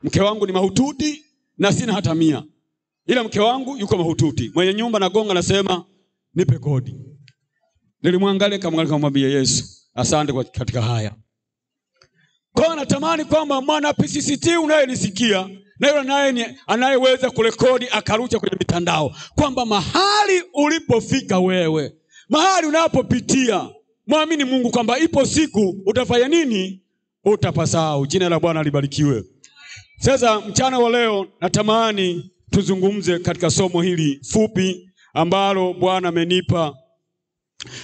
Mke wangu ni mahututi na sina hata 100. Ila mke wangu yuko mahututi. Mwenye nyumba nagonga nasema nipe kodi. Nilimwangalia kumwambia Yesu, asante kwa katika haya. Kwa natamani kwamba mwana PCCT unayenisikia na yule naye anayeweza kurekodi akarusha kwenye mitandao kwamba mahali ulipofika wewe, mahali unapopitia, muamini Mungu kwamba ipo siku utafanya nini? Utapasahau. Jina la Bwana libarikiwe. Sasa mchana wa leo natamani tuzungumze katika somo hili fupi ambalo Bwana amenipa.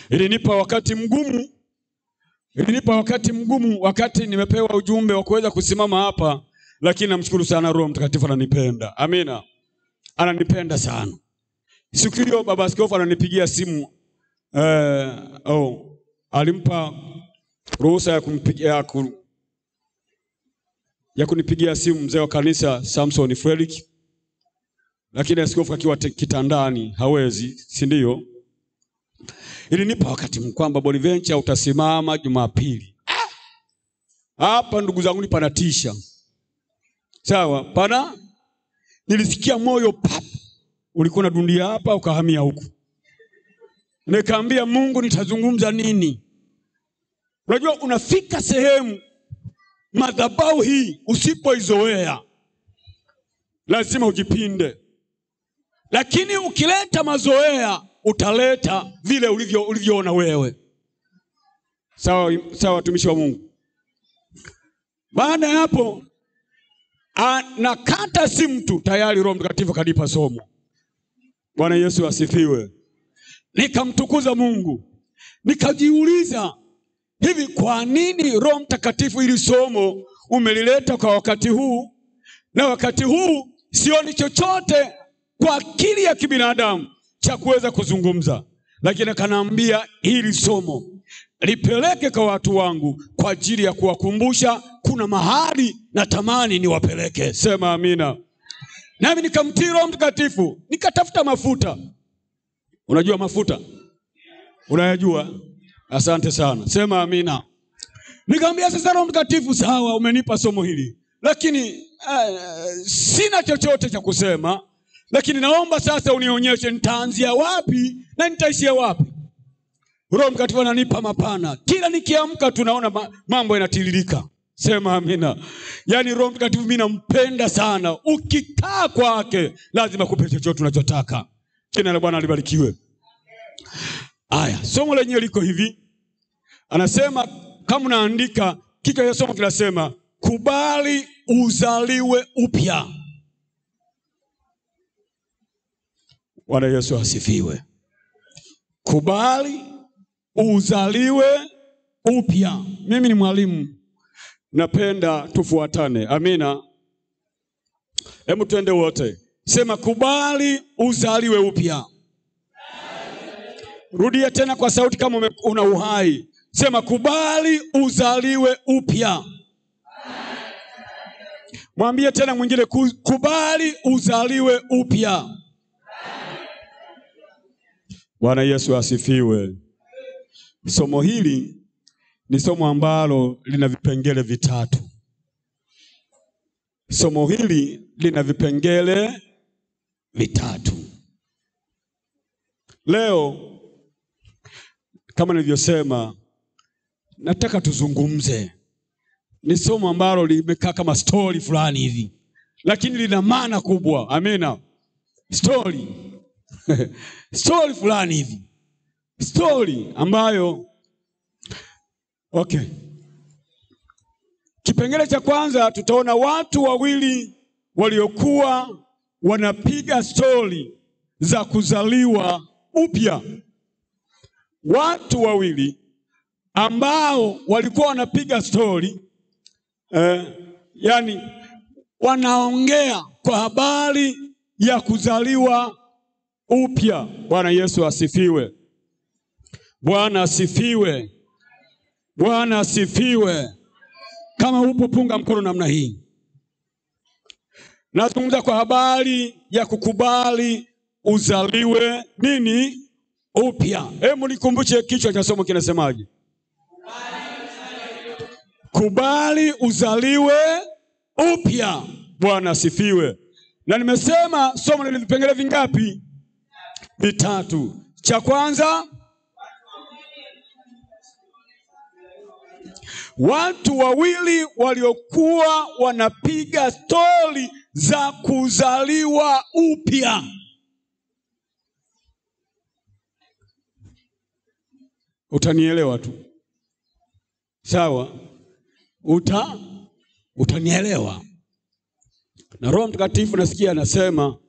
Ilinipa wakati mgumu wakati nimepewa ujumbe wa kuweza kusimama hapa, lakini namshukuru sana Roho Mtakatifu ananipenda. Amina. Ananipenda sana. Siku hiyo baba askofu ananipigia simu. Alimpa ruhusa ya kunipigia simu mzee wa kanisa Samson Frederick. Lakini askofu akiwa kitandani hawezi, si ndio? Ilinipa wakati kwamba Bonaventure utasimama Jumapili. Hapa ndugu zangu ni panatisha. Sawa, nilisikia moyo pap. Ulikuwa na dundia hapa ukahamia huku. Nikaambia Mungu nitazungumza nini? Unajua unafika sehemu madhabahu hii usipoizoea lazima ujipinde. Lakini ukileta mazoea utaleta vile ulivyoona wewe. Sawa watumishi wa Mungu. Baada ya hapo nakata simu tu tayari Roho Mtakatifu kanipa somo. Bwana Yesu asifiwe. Nikamtukuza Mungu. Nikajiuliza, hivi kwa nini Roho Mtakatifu ili somo umelileta kwa wakati huu? Na wakati huu sioni chochote kwa akili ya kibinadamu cha kuweza kuzungumza. Lakini akaniambia hili somo lipeleke kwa watu wangu kwa ajili ya kuwakumbusha kuna mahali natamani niwapeleke. Sema amina. Nami nikamtii Roho Mtakatifu, nikatafuta mafuta. Unajua mafuta? Unayajua? Asante sana. Sema amina. Nikamwambia sasa Roho Mtakatifu, sawa umenipa somo hili, lakini sina chochote cha kusema, lakini naomba sasa unionyeshe nitaanzia wapi na nitaishia wapi. Roho Mtakatifu ananipa mapana. Kila nikiamka tunaona mambo yanatiririka. Sema amina. Yaani Roho Mtakatifu mimi nampenda sana. Ukikaa kwake lazima kupe chochote unachotaka. Jina la Bwana libarikiwe. Aya, somo lenyewe liko hivi. Anasema kama unaandika, kichwa cha somo kinasema kubali uzaliwe upya. Bwana Yesu asifiwe. Kubali uzaliwe upya. Mimi ni mwalimu, napenda tufuatane. Amina. Hebu twende wote. Sema kubali uzaliwe upya. Rudia tena kwa sauti kama una uhai. Sema kubali uzaliwe upya. Mwambie tena mwingine, kubali uzaliwe upya. Bwana Yesu asifiwe. Somo hili ni somo ambalo lina vipengele vitatu. Somo hili lina vipengele vitatu. Leo kama nilivyosema, nataka tuzungumze. Ni somo ambalo limekaa kama story fulani hivi, lakini lina maana kubwa. Amina. Story. Story fulani hivi. Story ambayo Kipengele cha kwanza tutaona watu wawili waliokuwa wanapiga story za kuzaliwa upya. Watu wawili ambao walikuwa wanapiga story, yani wanaongea kwa habari ya kuzaliwa upya. Bwana Yesu asifiwe. Bwana asifiwe. Bwana asifiwe. Kama upo punga mkono namna hii. Nazungumza kwa habari ya kukubali uzaliwe nini? Upya. Hebu nikumbushe kichwa cha somo kinasemaje? Kubali uzaliwe upya. Bwana asifiwe. Na nimesema somo lina vipengele vingapi? Vitatu. Cha kwanza, watu wawili waliokuwa wanapiga stori za kuzaliwa upya. Utanielewa tu. Sawa? Utanielewa. Na Roho Mtakatifu nasikia anasema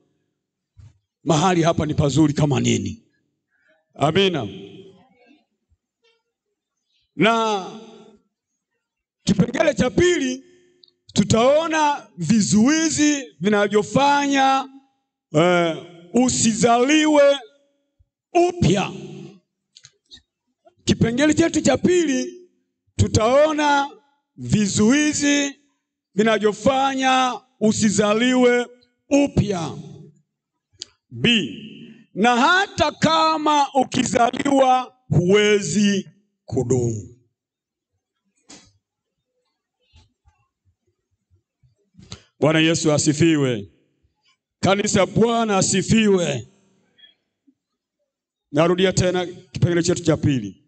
mahali hapa ni pazuri kama nini. Amina. Na kipengele cha pili tutaona vizuizi vinavyofanya usizaliwe upya. Kipengele chetu cha pili tutaona vizuizi vinavyofanya usizaliwe upya. B. Na hata kama ukizaliwa huwezi kudumu. Bwana Yesu asifiwe. Kanisa, Bwana asifiwe. Narudia tena kipengele chetu cha pili.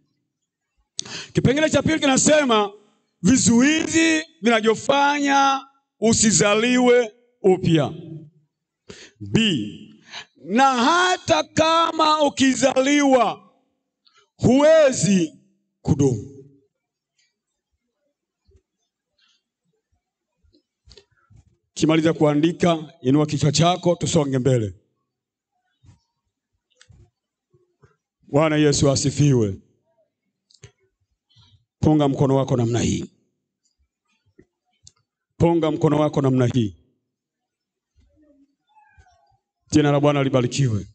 Kipengele cha pili kinasema vizuizi vinavyofanya usizaliwe upya. B. Na hata kama ukizaliwa huwezi kudumu. Kimaliza kuandika, inua kichwa chako, tusonge mbele. Bwana Yesu asifiwe. Punga mkono wako namna hii. Punga mkono wako namna hii. Jina la Bwana libarikiwe.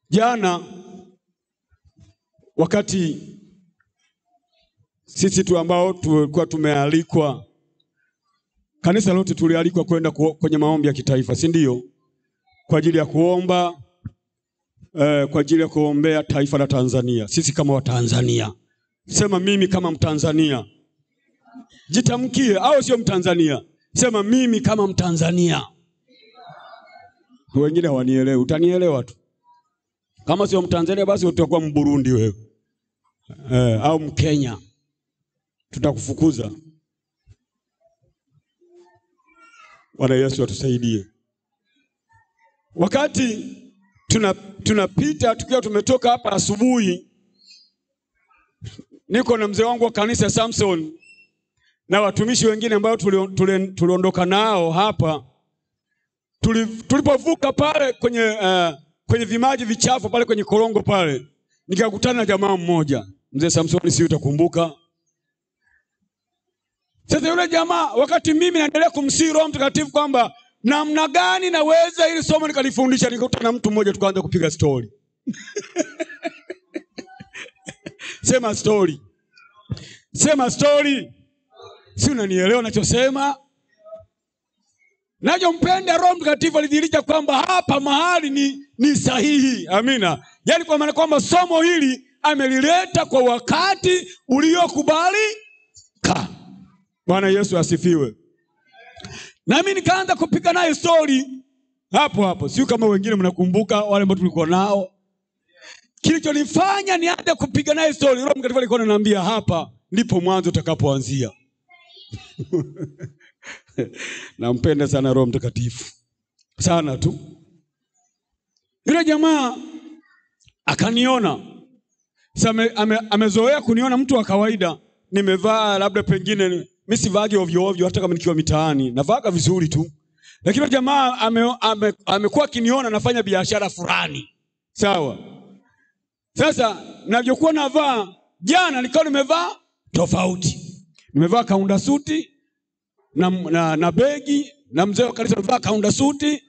Jana wakati sisi tu ambao tulikuwa tumealikwa, kanisa lote tulialikwa kwenda kwenye maombi ya kitaifa, si ndio? Kwa ajili ya kuomba, kwa ajili ya kuombea taifa la Tanzania. Sisi kama Watanzania. Sema mimi kama Mtanzania. Jitamkie, au sio Mtanzania? Sema mimi kama Mtanzania. Wengine hawanielewi, utanielewa tu. Kama sio Mtanzania basi utakuwa Mburundi wewe. Au Mkenya. Tutakufukuza. Bwana Yesu atusaidie. Wakati tunapita tukiwa tumetoka hapa asubuhi, niko na mzee wangu wa kanisa Samson na watumishi wengine ambao tuliondoka nao hapa. Tulipovuka pale kwenye vimaji vichafu pale kwenye korongo pale, nikakutana na jamaa mmoja. Mzee Samson, si utakumbuka? Sasa yule jamaa, wakati mimi naendelea kumsihi Roho Mtakatifu kwamba namna gani naweza ili somo nikalifundisha, nikakutana na mtu mmoja, tukaanza kupiga story. Sema story. Sema story. Si unanielewa ninachosema? Nachompenda Roho Mtakatifu alidhihirisha kwamba hapa mahali ni sahihi. Amina. Yaani kwa maana kwamba somo hili amelileta kwa wakati uliokubalika. Bwana Yesu asifiwe. Na mimi nikaanza kupiga naye story hapo. Sio kama wengine mnakumbuka wale ambao tulikuwa nao. Kilichonifanya nianze kupiga naye story, Roho Mtakatifu alikuwa ananiambia hapa ndipo mwanzo utakapoanzia. Nampenda sana Roho Mtakatifu. Sana tu. Yule jamaa akaniona. Sasa amezoea kuniona mtu wa kawaida. Nimevaa labda pengine mimi sivagi ovyo ovyo hata kama nikiwa mitaani. Navaa vizuri tu. Lakini jamaa amekuwa akiniona nafanya biashara fulani. Sawa. Sasa ninavyokuwa navaa, jana nilikuwa nimevaa tofauti. Nimevaa kaunda suti na begi, na mzee wa kanisa amevaa kaunda suti.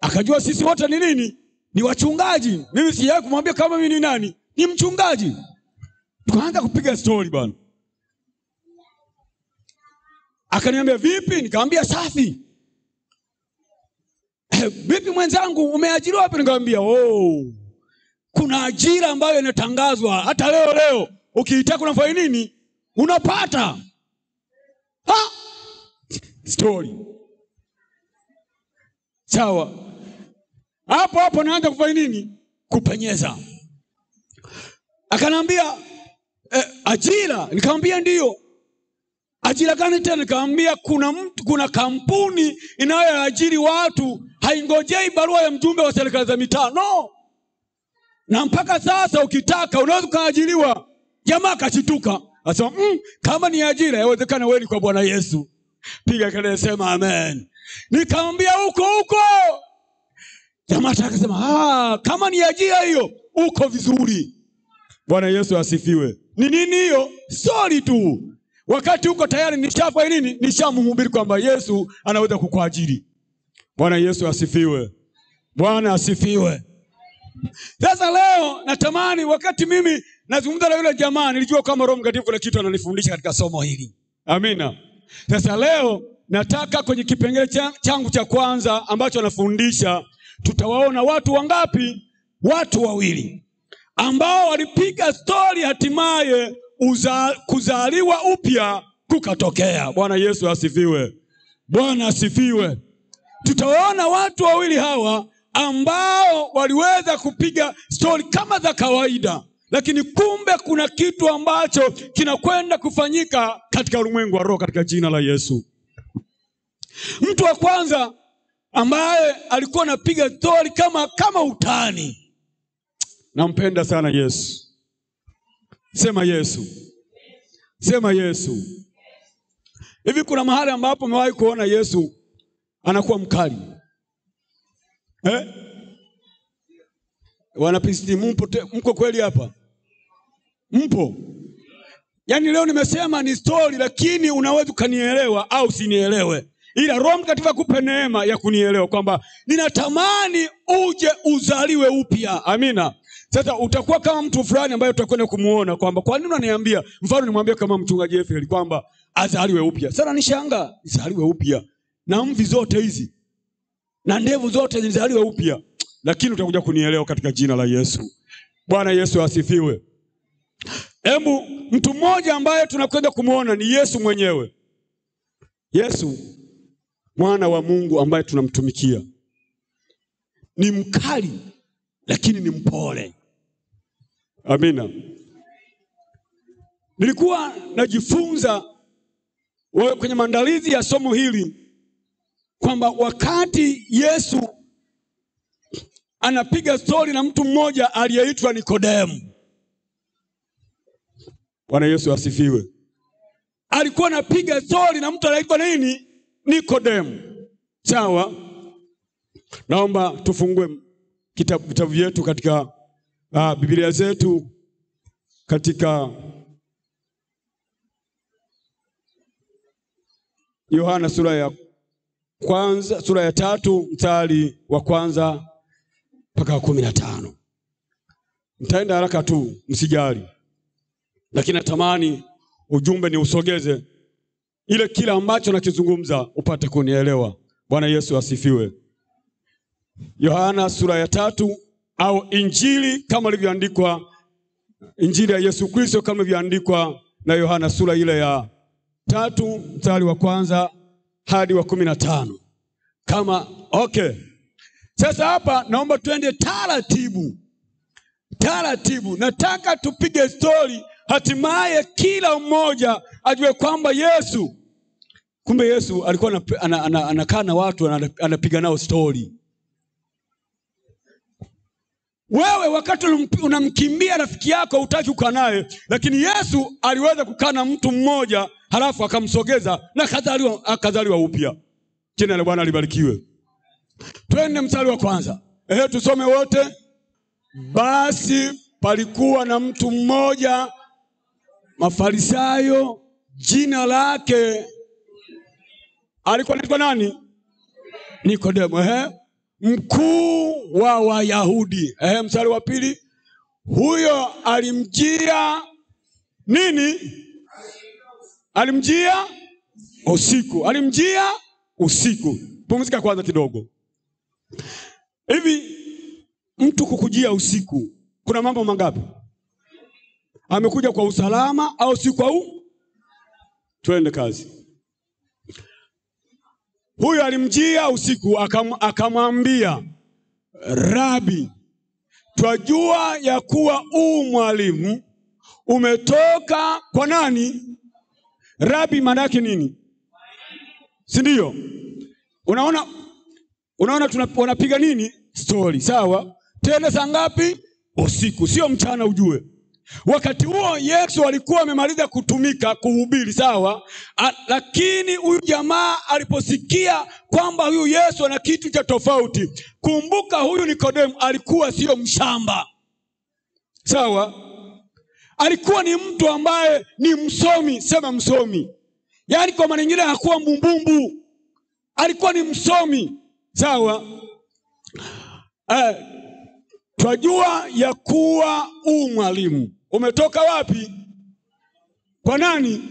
Akajua sisi wote ni nini? Ni wachungaji. Mimi sijawahi kumwambia kama mimi ni nani? Ni mchungaji. Tukaanza kupiga story bwana. Akaniambia vipi? Nikamwambia safi. Vipi mwenzangu, umeajiriwa wapi? Nikamwambia kuna ajira ambayo inatangazwa hata leo. ukiitaka unafanya nini? Unapata. Story. Sawa. Hapo naanza kufanya nini? Kupenyeza. Akanambia ajira. Nikamwambia ndio. Ajira gani tena? Nikamwambia kuna kampuni inayoajiri watu, haingojei barua ya mjumbe wa serikali za mitaa. No. Na mpaka sasa ukitaka unaweza kuajiriwa. Jamaa akashituka. Asema kama ni ajira yawezekana wewe ni kwa Bwana Yesu. Piga kelele sema amen. Nikamwambia huko. Jamaa akasema kama ni ajira hiyo uko vizuri. Bwana Yesu asifiwe. Ni nini hiyo? Sorry tu. Wakati uko tayari nishafanya nini? Nishamhubiri kwamba Yesu anaweza kukuajiri. Bwana Yesu asifiwe. Bwana asifiwe. Sasa leo natamani wakati mimi nazungumza na yule jamaa nilijua kama Roho Mtakatifu kuna kitu ananifundisha katika somo hili. Amina. Sasa leo nataka kwenye kipengele changu cha kwanza ambacho anafundisha, tutawaona watu wangapi? Watu wawili ambao walipiga stori, hatimaye kuzaliwa upya kukatokea. Bwana Yesu asifiwe. Bwana asifiwe. Tutawaona watu wawili hawa ambao waliweza kupiga stori kama za kawaida, lakini kumbe kuna kitu ambacho kinakwenda kufanyika katika ulimwengu wa roho katika jina la Yesu. Mtu wa kwanza ambaye alikuwa anapiga stori kama utani. Nampenda sana Yesu. Sema Yesu. Sema Yesu. Hivi kuna mahali ambapo umewahi kuona Yesu anakuwa mkali? Wanapisti mko kweli hapa? Mpo? Yaani leo nimesema ni story, lakini unaweza kunielewa au usinielewe. Ila Roho Mtakatifu akupe neema ya kunielewa kwamba ninatamani uje uzaliwe upya. Amina. Sasa utakuwa kama mtu fulani ambaye utakwenda kumuona kwamba kwa nini unaniambia? Mfano nimwambia kama mchungaji Efeli kwamba azaliwe upya. Sasa nishanga azaliwe upya. Na mvi zote hizi na ndevu zote zizaliwe upya. Lakini utakuja kunielewa katika jina la Yesu. Bwana Yesu asifiwe. Hebu mtu mmoja ambaye tunakwenda kumuona ni Yesu mwenyewe. Yesu mwana wa Mungu ambaye tunamtumikia. Ni mkali lakini ni mpole. Amina. Nilikuwa najifunza kwenye maandalizi ya somo hili kwamba wakati Yesu anapiga stori na mtu mmoja aliyeitwa Nikodemu. Bwana Yesu asifiwe. Alikuwa anapiga stori na mtu anaitwa nini? Nikodemu. Sawa? Naomba tufungue vitabu vyetu katika Biblia zetu katika Yohana sura ya 3 mstari wa 1 mpaka 15. Nitaenda haraka tu, msijali. Lakini natamani ujumbe ni usogeze ile kila ambacho nakizungumza upate kunielewa. Bwana Yesu asifiwe. Yohana sura ya 3 au Injili kama ilivyoandikwa, Injili ya Yesu Kristo kama ilivyoandikwa na Yohana sura ile ya 3 mstari wa 1 hadi wa 15. Kama Sasa hapa naomba tuende taratibu. Nataka tupige stori, hatimaye kila mmoja ajue kwamba kumbe Yesu alikuwa anakaa na watu anapiga nao stori. Wewe wakati unamkimbia rafiki yako hutaki kukaa naye, lakini Yesu aliweza kukaa na mtu mmoja halafu akamsogeza na akazaliwa upya. Jina la Bwana libarikiwe. Twende mstari wa 1. Tusome wote. Basi palikuwa na mtu mmoja Mafarisayo, jina lake alikuwa anaitwa nani? Nikodemu. Mkuu wa Wayahudi. Mstari wa 2. Huyo alimjia nini? Alimjia usiku. Pumzika kwanza kidogo. Hivi mtu kukujia usiku kuna mambo mangapi? Amekuja kwa usalama au si kwa Twende kazi. Huyu alimjia usiku akamwambia, Rabi, twajua ya kuwa mwalimu umetoka kwa nani? Rabi maana yake nini? Si ndio? Unaona tunapiga nini? Story, sawa? Tena saa ngapi? Usiku, sio mchana ujue. Wakati huo Yesu alikuwa amemaliza kutumika kuhubiri, sawa? Lakini huyu jamaa aliposikia kwamba huyu Yesu ana kitu cha tofauti. Kumbuka huyu Nikodemu alikuwa sio mshamba. Sawa? Alikuwa ni mtu ambaye ni msomi, sema msomi. Yaani kwa maana nyingine hakuwa mbumbumbu. Alikuwa ni msomi. Sawa? Twajua ya kuwa mwalimu umetoka wapi? Kwa nani?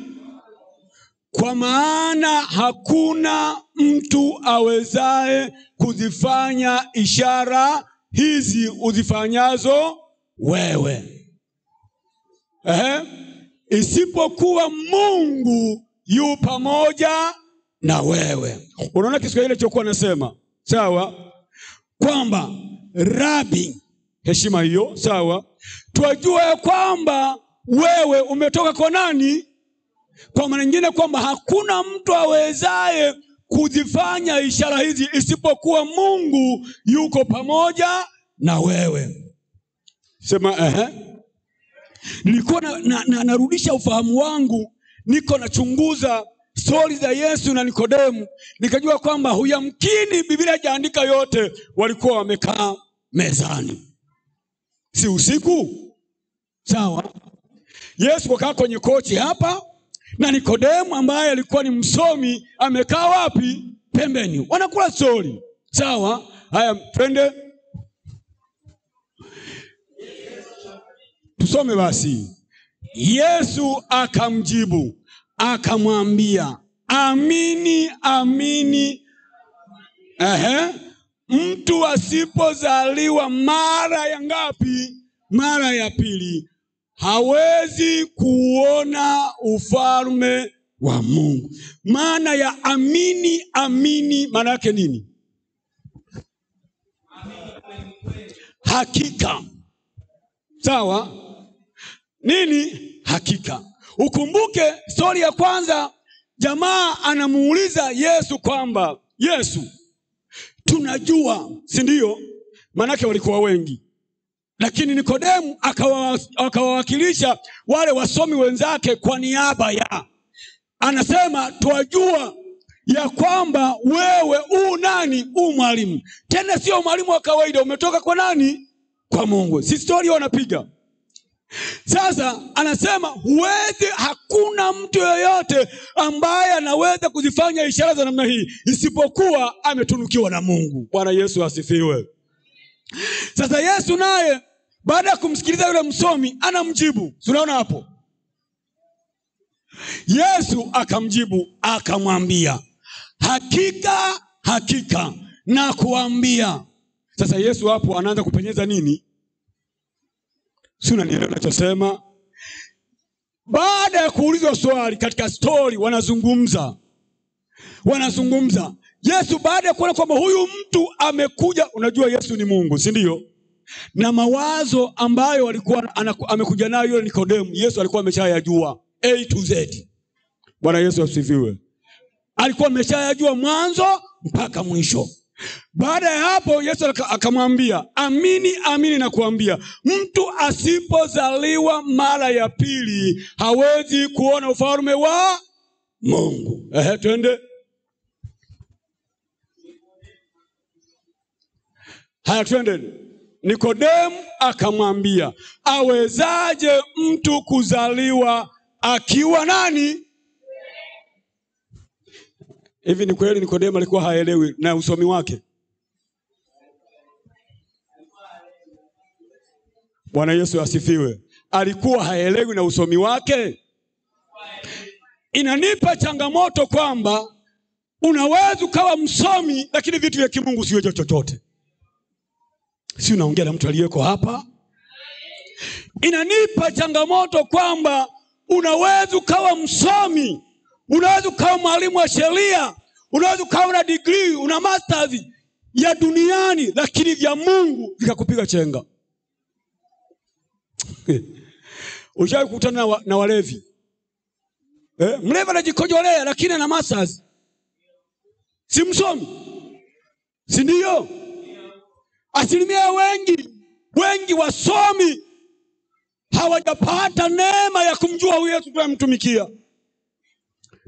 Kwa maana hakuna mtu awezaye kuzifanya ishara hizi uzifanyazo wewe, isipokuwa Mungu yu pamoja na wewe. Unaona Kiswahili chokuwa nasema, sawa? Kwamba Rabi, heshima hiyo, sawa? Twajua ya kwamba wewe umetoka kwa nani? Kwa maana nyingine kwamba hakuna mtu awezaye kuzifanya ishara hizi isipokuwa Mungu yuko pamoja na wewe. Sema Nilikuwa narudisha ufahamu wangu, niko nachunguza stori za Yesu na Nikodemu, nikajua kwamba huyamkini Biblia haijaandika yote walikuwa wamekaa mezani. Si usiku? Sawa? Yesu wakaa kwenye kochi hapa, na Nikodemu ambaye alikuwa ni msomi amekaa wapi? Pembeni. Wanakula stori. Sawa? Haya, twende. Tusome basi. Yesu akamjibu, akamwambia, amini, amini, mtu asipozaliwa mara ya ngapi? Mara ya pili, hawezi kuona ufalme wa Mungu. Maana ya amini, amini maana yake nini? Hakika. Sawa? Nini? Hakika. Ukumbuke stori ya kwanza, jamaa anamuuliza Yesu kwamba, Yesu, tunajua, si ndio? Manake walikuwa wengi. Lakini Nikodemu akawawakilisha wale wasomi wenzake kwa niaba ya. Anasema, twajua ya kwamba wewe nani? Mwalimu. Tena sio mwalimu wa kawaida, umetoka kwa nani? Kwa Mungu. Si story wanapiga. Sasa anasema hakuna mtu yoyote ambaye anaweza kuzifanya ishara za namna hii isipokuwa ametunukiwa na Mungu. Bwana Yesu asifiwe. Sasa Yesu naye baada ya kumsikiliza yule msomi anamjibu. Unaona hapo? Yesu akamjibu akamwambia, hakika, hakika na kuambia. Sasa Yesu hapo anaanza kupenyeza nini? Si unanielewa ninachosema? Baada ya kuulizwa swali katika story wanazungumza. Yesu baada ya kuona kwamba huyu mtu amekuja, unajua Yesu ni Mungu, si ndio? Na mawazo ambayo alikuwa amekuja nayo yule Nikodemu, Yesu alikuwa ameshayajua A to Z. Bwana Yesu asifiwe. Alikuwa ameshayajua mwanzo mpaka mwisho. Baada ya hapo Yesu akamwambia, amini, amini na kuambia, mtu asipozaliwa mara ya pili hawezi kuona ufalme wa Mungu. Twende. Haya, twende. Nikodemu akamwambia, awezaje mtu kuzaliwa akiwa nani? Hivi ni kweli Nikodemu alikuwa haelewi na usomi wake? Bwana Yesu asifiwe. Alikuwa haelewi na usomi wake? Inanipa changamoto kwamba unaweza ukawa msomi lakini vitu vya kimungu siwe chochote. Si unaongea na mtu aliyeko hapa? inanipa changamoto kwamba unaweza ukawa msomi, unaweza ukawa mwalimu wa sheria, unaweza ukawa na degree, una masters ya duniani, lakini vya Mungu vikakupiga chenga. Ushawahi kukutana na walevi? Mlevi anajikojolea lakini ana masters. Si msomi? Si ndio? Asilimia wengi wasomi hawajapata neema ya kumjua huyu Yesu tunamtumikia.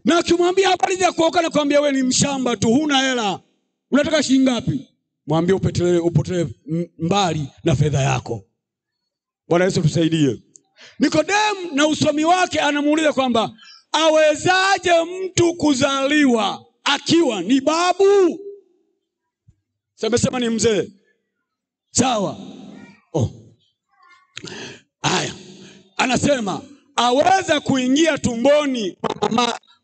Na ukimwambia habari za kuokoka na kuambia wewe ni mshamba tu, huna hela, unataka shilingi ngapi? Mwambie upotelee mbali na fedha yako. Bwana Yesu tusaidie. Nikodemu na usomi wake anamuuliza kwamba awezaje mtu kuzaliwa akiwa ni babu? Sema ni mzee. Sawa. Haya. Anasema aweza kuingia tumboni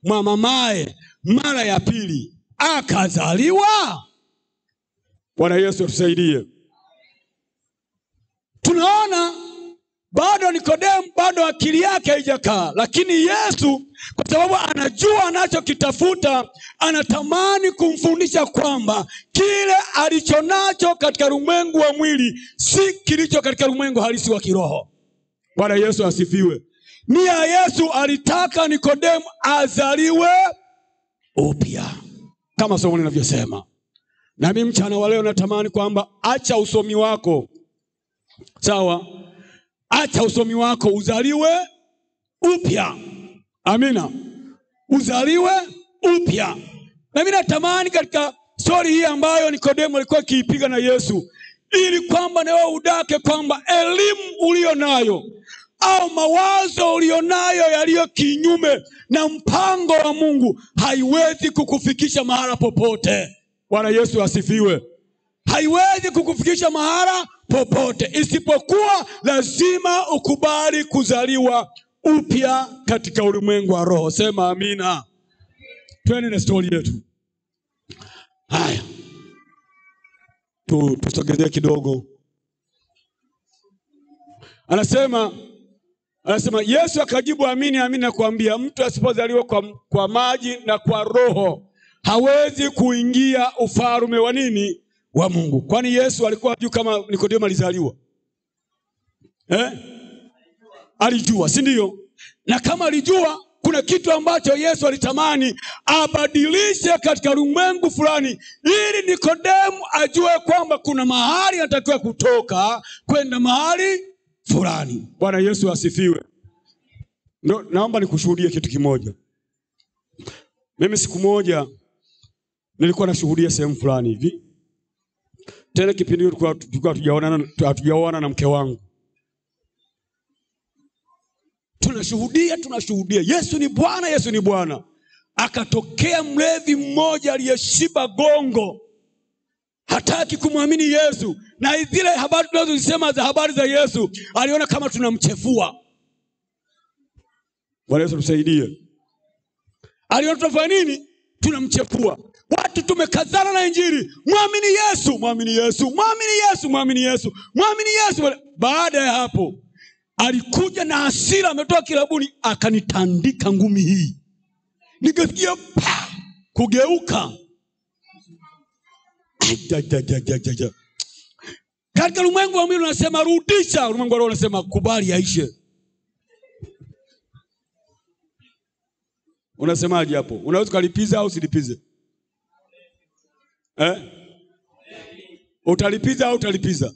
mwa mamaye mara ya pili akazaliwa? Bwana Yesu tusaidie. Tunaona bado Nikodemu bado akili yake haijakaa, lakini Yesu kwa sababu anajua anachokitafuta, anatamani kumfundisha kwamba kile alichonacho katika ulimwengu wa mwili si kilicho katika ulimwengu halisi wa kiroho. Bwana Yesu asifiwe. Nia Yesu alitaka Nikodemu azaliwe upya, kama somo linavyosema. Na mimi mchana wa leo natamani kwamba acha usomi wako. Sawa? Acha usomi wako, uzaliwe upya. Amina. Uzaliwe upya. Na mimi natamani katika story hii ambayo Nikodemu alikuwa akiipiga na Yesu, ili kwamba na wewe udake kwamba elimu ulionayo au mawazo ulionayo yaliyo kinyume na mpango wa Mungu haiwezi kukufikisha mahala popote. Bwana Yesu asifiwe. Haiwezi kukufikisha mahala popote, isipokuwa lazima ukubali kuzaliwa upya katika ulimwengu wa roho. Sema amina. Twende na story yetu. Haya. Tusogezee kidogo. Anasema Yesu akajibu, amini amini nakuambia, mtu asipozaliwa kwa maji na kwa roho hawezi kuingia ufalme wa nini? Wa Mungu. Kwani Yesu alikuwa hajui kama Nikodemu alizaliwa? Alijua, si ndio? Na kama alijua, kuna kitu ambacho Yesu alitamani abadilishe katika ulimwengu fulani, ili Nikodemu ajue kwamba kuna mahali anatakiwa kutoka kwenda mahali fulani. Bwana Yesu asifiwe. Naomba nikushuhudie kitu kimoja. Mimi siku moja nilikuwa nashuhudia sehemu fulani hivi. Tena kipindi hicho tulikuwa hatujaoana na mke wangu. Tunashuhudia Yesu ni Bwana, Yesu ni Bwana. Akatokea mlevi mmoja aliyeshiba gongo, hataki kumwamini Yesu, na zile habari tunazozisema za habari za Yesu aliona kama tunamchefua. Bwana Yesu tusaidie. Aliona tunafanya nini? Tunamchefua. Watu tumekazana na Injili, muamini Yesu, muamini Yesu, muamini Yesu, muamini Yesu, muamini Yesu. Baada ya hapo alikuja na hasira, ametoka kilabuni, akanitandika ngumi hii. Nikasikia kugeuka. Katika ulimwengu wa mwili unasema rudisha, ulimwengu wa roho unasema kubali yaishe. Unasemaje hapo? Unaweza kulipiza au usilipize? Utalipiza au utalipiza?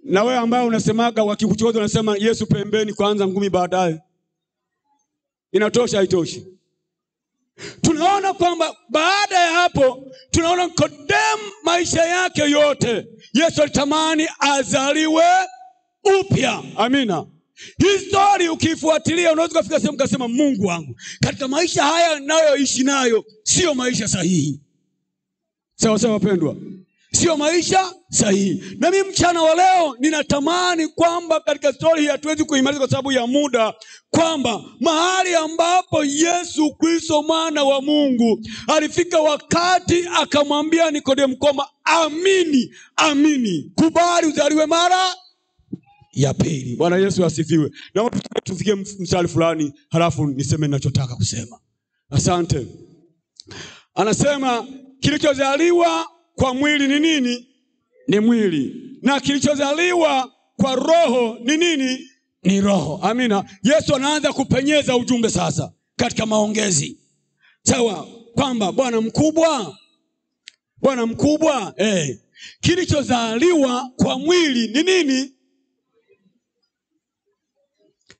Na wewe ambaye unasemaga wakikuchoza unasema Yesu pembeni kwanza ngumi baadaye, inatosha haitoshi? Tunaona kwamba baada ya hapo, tunaona Nikodemu maisha yake yote Yesu alitamani azaliwe upya. Amina. Hii story ukifuatilia unaweza kufika sehemu ukasema, Mungu wangu, katika maisha haya ninayoishi nayo sio maisha sahihi. Sawa sawa wapendwa, sio maisha sahihi. Na mimi mchana wa leo ninatamani kwamba katika story hii hatuwezi kuimaliza kwa sababu ya muda, kwamba mahali ambapo Yesu Kristo mwana wa Mungu alifika wakati akamwambia Nikodemu kwamba amini, amini, kubali uzaliwe mara ya pili. Bwana Yesu asifiwe. Na tufikie mstari fulani halafu niseme ninachotaka kusema. Asante. Anasema kilichozaliwa kwa mwili ni nini? Ni mwili. Na kilichozaliwa kwa roho ni nini? Ni roho. Amina. Yesu anaanza kupenyeza ujumbe sasa katika maongezi. Sawa, kwamba Bwana mkubwa, kilichozaliwa kwa mwili ni nini?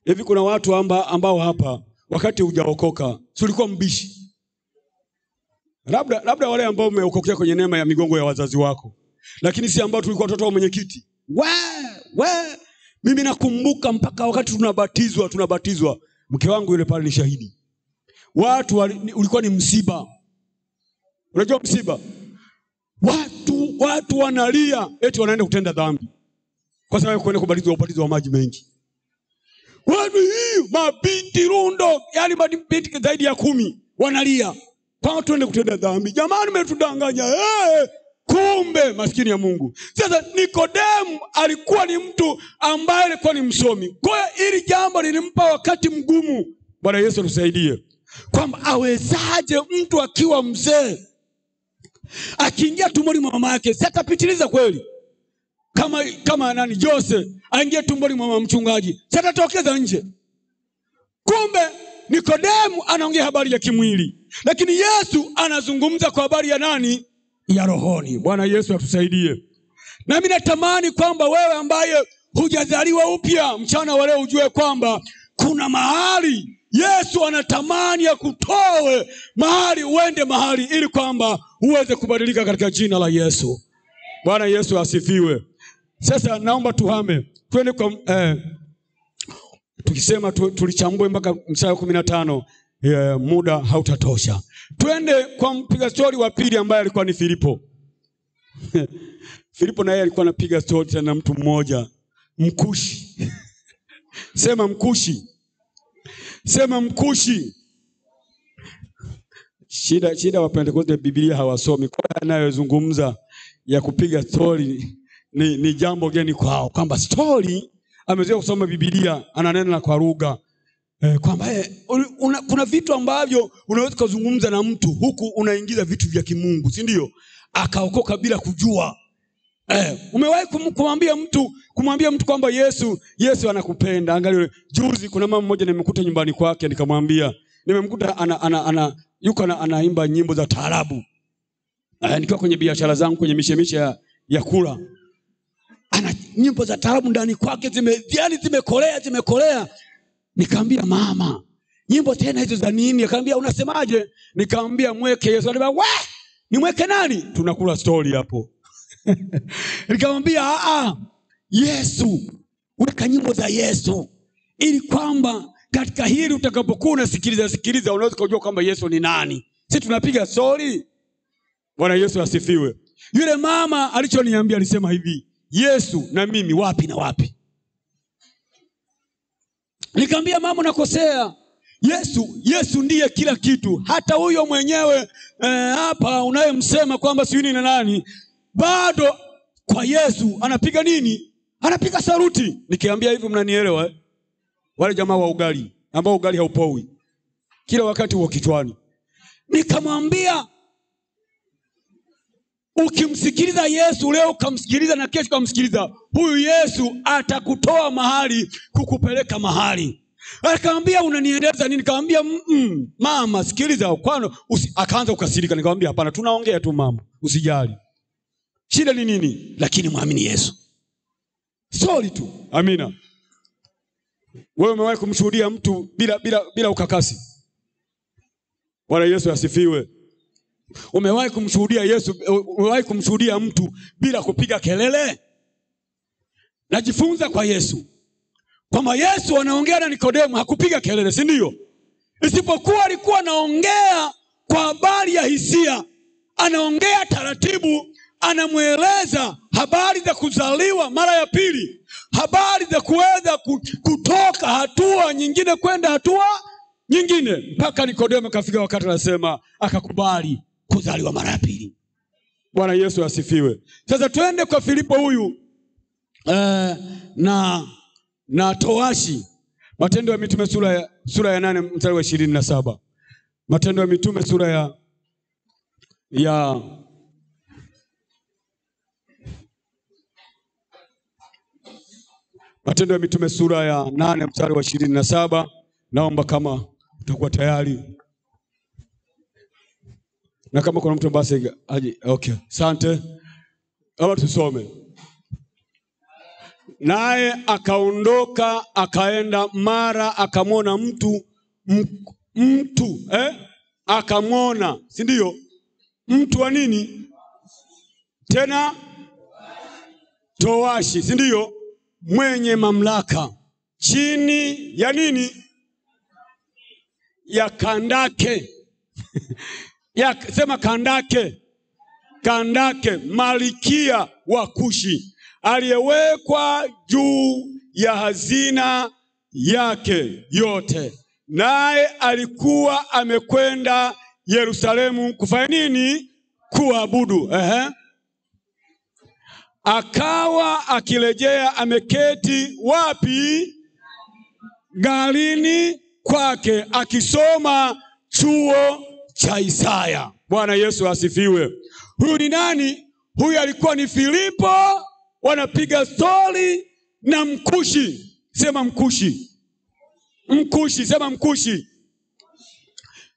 Hivi kuna watu ambao hapa wakati hujaokoka, ulikuwa mbishi. Labda wale ambao umeokokea kwenye neema ya migongo ya wazazi wako. Lakini si ambao tulikuwa watoto wa mwenyekiti. Mimi nakumbuka mpaka wakati tunabatizwa. Mke wangu yule pale ni shahidi. Ulikuwa ni msiba. Unajua msiba? Watu wanalia eti wanaenda kutenda dhambi. Kwa sababu kwenda ubatizo wa maji mengi. Mabinti rundo, yani mabinti zaidi ya 10 wanalia. Kwa tuende kutenda dhambi. Jamani mmetudanganya. Kumbe maskini ya Mungu. Sasa Nikodemu alikuwa ni mtu ambaye alikuwa ni msomi. Kwa hiyo hili jambo lilimpa wakati mgumu. Bwana Yesu atusaidie. Kwamba awezaje mtu akiwa mzee akiingia tumboni mwa mama yake, si atapitiliza kweli? Kama nani Jose aingie tumboni mwa mama mchungaji, si atatokeza nje? Kumbe Nikodemu anaongea habari ya kimwili, lakini Yesu anazungumza kwa habari ya nani? Ya rohoni. Bwana Yesu atusaidie. Na mimi natamani kwamba wewe ambaye hujazaliwa upya mchana wa leo ujue kwamba kuna mahali Yesu anatamani akutoe mahali uende mahali ili kwamba uweze kubadilika katika jina la Yesu. Bwana Yesu asifiwe. Sasa naomba tuhame. Twende kwa tukisema tulichambue mpaka mstari wa 15, muda hautatosha. Twende kwa mpiga stori wa pili ambaye alikuwa ni Filipo. Filipo naye alikuwa anapiga stori na mtu mmoja Mkushi. Sema Mkushi. Sema Mkushi. Shida wa Pentekoste Biblia hawasomi. Kwa anayozungumza ya kupiga stori ni jambo geni kwao. Kwamba stori amezoea kusoma Biblia, ananena kwa lugha. Kwamba kuna vitu ambavyo unaweza kuzungumza na mtu huku unaingiza vitu vya kimungu, si ndio? Akaokoka bila kujua. Umewahi kumwambia mtu kwamba Yesu anakupenda? Angalia juzi kuna mama mmoja nimekuta nyumbani kwake, nimemkuta anaimba nyimbo za taarabu. Nikiwa kwenye biashara zangu kwenye mishemisha ya kula. Ana nyimbo za taarabu ndani kwake zimekolea. Nikamwambia mama, nyimbo tena hizo za nini? Akaniambia unasemaje? Nikamwambia mweke Yesu. Akaniambia ni mweke nani? Tunakula story hapo. Nikamwambia Yesu, weka nyimbo za Yesu ili kwamba katika hili utakapokuwa unasikiliza unaweza kujua kwamba Yesu ni nani. Sisi tunapiga story. Bwana Yesu asifiwe. Yule mama alichoniambia alisema hivi, Yesu na mimi wapi na wapi? Nikamwambia mama unakosea. Yesu ndiye kila kitu. Hata huyo mwenyewe hapa unayemsema kwamba si nini na nani, bado kwa Yesu anapiga nini? Anapiga saruti. Nikiambia hivi mnanielewa? Wale jamaa wa ugali ambao ugali haupowi kila wakati huo kichwani. Nikamwambia ukimsikiliza Yesu leo, ukamsikiliza na kesho ukamsikiliza, huyu Yesu atakutoa mahali kukupeleka mahali. Akamwambia unanieleza nini? Nikamwambia mama sikiliza kwano. Akaanza kukasirika. Nikamwambia hapana, tunaongea tu mama, usijali. Shida ni nini? Lakini muamini Yesu. Sorry tu. Amina. Wewe umewahi kumshuhudia mtu bila ukakasi? Bwana Yesu asifiwe. Umewahi kumshuhudia mtu bila kupiga kelele? Najifunza kwa Yesu. Kwamba Yesu anaongea na Nikodemu hakupiga kelele, si ndio? Isipokuwa alikuwa anaongea kwa habari ya hisia. Anaongea taratibu, anamueleza habari za kuzaliwa mara ya pili, habari za kuweza kutoka hatua nyingine kwenda hatua nyingine, mpaka Nikodemu kafika wakati anasema akakubali kuzaliwa mara ya pili. Bwana Yesu asifiwe. Sasa twende kwa Filipo huyu na na towashi. Matendo ya Mitume sura ya 8 mstari wa 27. Matendo ya Mitume sura ya Matendo ya Mitume sura ya 8 mstari wa 27. Naomba kama utakuwa tayari. Na kama kuna mtu basi aje. Okay, asante. Hapa tusome. Naye akaondoka akaenda, mara akamwona mtu akamwona, si ndio? Mtu wa nini? Tena towashi, si ndio? Mwenye mamlaka chini ya nini? Ya Kandake. Sema Kandake. Kandake, malikia wa Kushi, aliyewekwa juu ya hazina yake yote. Naye alikuwa amekwenda Yerusalemu kufanya nini? Kuabudu. Akawa akirejea ameketi wapi? Garini kwake, akisoma chuo cha Isaya. Bwana Yesu asifiwe. Huyu ni nani? Huyu alikuwa ni Filipo, wanapiga stori na Mkushi. Sema Mkushi. Mkushi, sema Mkushi.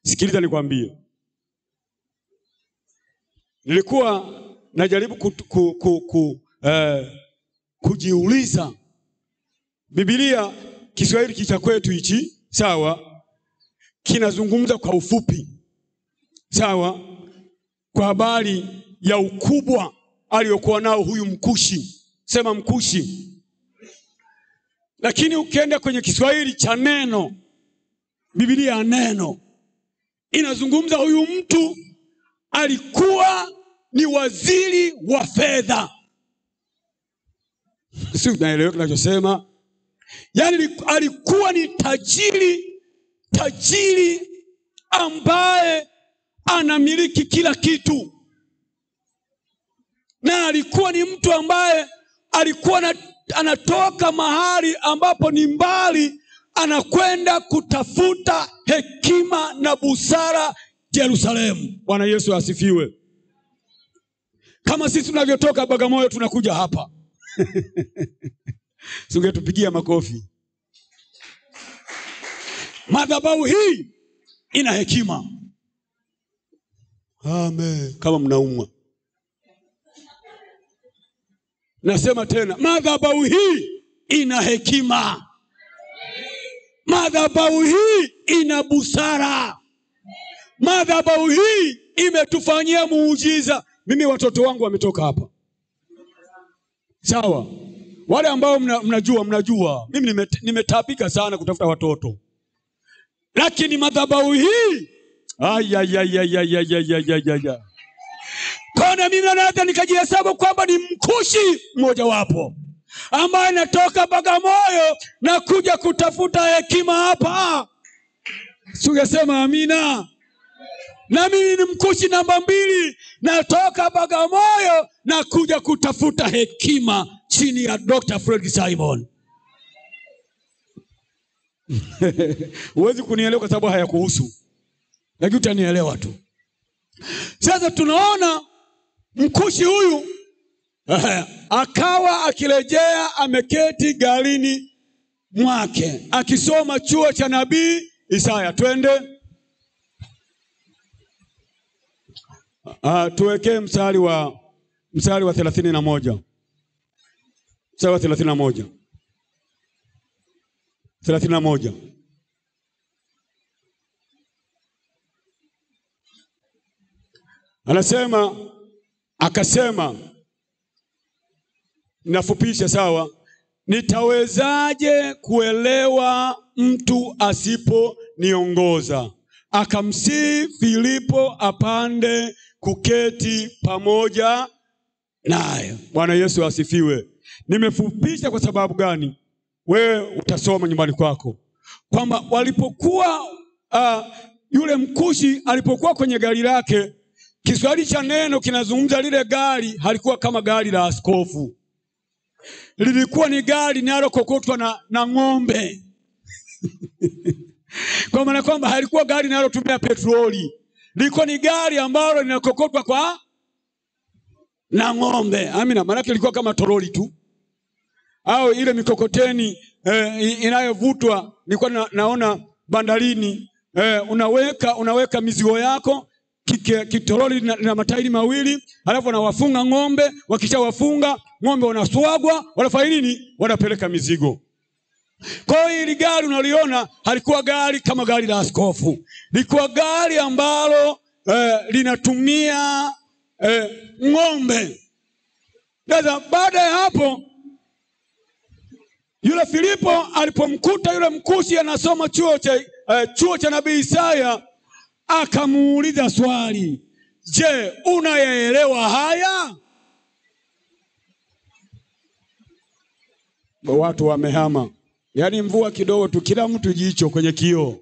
Sikiliza nikwambie. Nilikuwa najaribu kujiuliza. Biblia Kiswahili cha kwetu hichi, sawa, kinazungumza kwa ufupi, sawa, kwa habari ya ukubwa aliyokuwa nao huyu Mkushi. Sema Mkushi. Lakini ukienda kwenye Kiswahili cha neno, Biblia ya neno, inazungumza huyu mtu alikuwa ni waziri wa fedha. Si unaelewa tunachosema? Yaani alikuwa ni tajiri ambaye anamiliki kila kitu. Na alikuwa ni mtu ambaye alikuwa anatoka mahali ambapo ni mbali, anakwenda kutafuta hekima na busara Yerusalemu. Bwana Yesu asifiwe. Kama sisi tunavyotoka Bagamoyo tunakuja hapa. Sungetupigia makofi. Madhabahu hii ina hekima. Amen. Kama mnaumwa, nasema tena, madhabahu hii ina hekima. Madhabahu hii ina busara. Madhabahu hii imetufanyia muujiza. Mimi watoto wangu wametoka hapa, sawa? Wale ambao mnajua mimi nimetapika sana kutafuta watoto. Lakini madhabahu hii Kona mimi naweza nikajihesabu kwamba ni Mkushi mmoja wapo ambaye natoka Bagamoyo na kuja kutafuta hekima hapa. Sungesema amina. Na mimi ni Mkushi namba 2, natoka Bagamoyo na kuja kutafuta hekima chini ya Dr. Fred Simon. Huwezi kunielewa kwa sababu hayakuhusu, lakini utanielewa tu. Sasa tunaona Mkushi huyu akawa akirejea ameketi garini mwake akisoma chuo cha nabii Isaya. Twende. Tuwekee mstari wa 31. Mstari wa 31. 31. Anasema, akasema, nafupisha, sawa, nitawezaje kuelewa mtu asiponiongoza? Akamsihi Filipo apande kuketi pamoja naye. Bwana Yesu asifiwe. Nimefupisha kwa sababu gani? Wewe utasoma nyumbani kwako kwamba walipokuwa yule Mkushi alipokuwa kwenye gari lake, Kiswahili cha neno kinazungumza lile gari halikuwa kama gari la askofu. lilikuwa ni gari linalokokotwa na ng'ombe. Kwa maana kwamba halikuwa gari linalotumia petroli. Lilikuwa ni gari ambalo linakokotwa na ng'ombe. Amina. Maana yake lilikuwa kama toroli tu. Au ile mikokoteni inayovutwa, nilikuwa naona bandarini, unaweka mizigo yako, kitoroli na matairi mawili, halafu wanawafunga ng'ombe, wakishawafunga ng'ombe wanaswagwa, wanafanya nini? Wanapeleka mizigo. Kwa hiyo ile gari unaliona halikuwa gari kama gari la askofu. Lilikuwa gari ambalo linatumia ng'ombe. Sasa baada ya hapo, yule Filipo alipomkuta yule mkushi anasoma chuo cha nabii Isaya, akamuuliza swali, je, unayaelewa haya? Watu wamehama. Yaani mvua kidogo tu, kila mtu jicho kwenye kioo.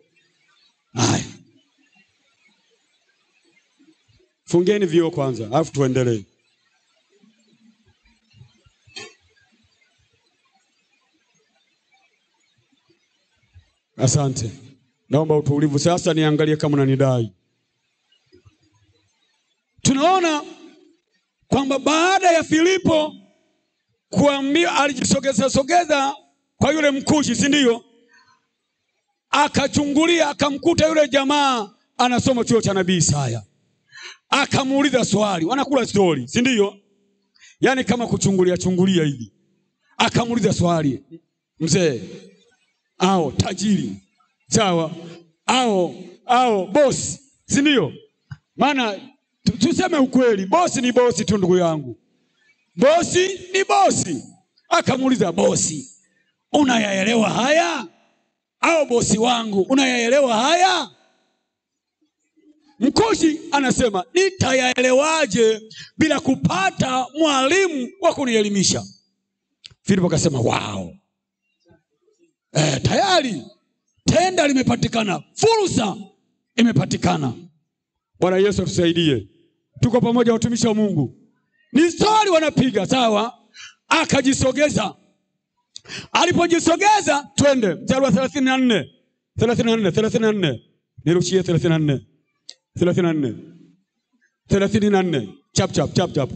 Haya, fungeni vioo kwanza, alafu tuendelee. Asante. Naomba utulivu sasa, niangalie kama unanidai. Tunaona kwamba baada ya Filipo kuambia, alijisogeza kwa yule mkushi, si ndio? Akachungulia, akamkuta yule jamaa anasoma chuo cha nabii Isaya. Akamuuliza swali, wanakula story, si ndio? Yaani kama chungulia hivi. Akamuuliza swali, mzee au tajiri, sawa, au bosi, si ndio? Maana tuseme ukweli, bosi ni bosi tu ndugu yangu. Bosi ni bosi. Akamuuliza bosi, unayaelewa haya? Au bosi wangu, unayaelewa haya? Mkushi anasema, nitayaelewaje bila kupata mwalimu wa kunielimisha? Filipo akasema, wow. Tayari tenda limepatikana, fursa imepatikana. Bwana Yesu atusaidie. Tuko pamoja watumishi wa Mungu. Ni story wanapiga, sawa? Akajisogeza. Alipojisogeza, twende mstari wa 34. Nirushie 34. Chap.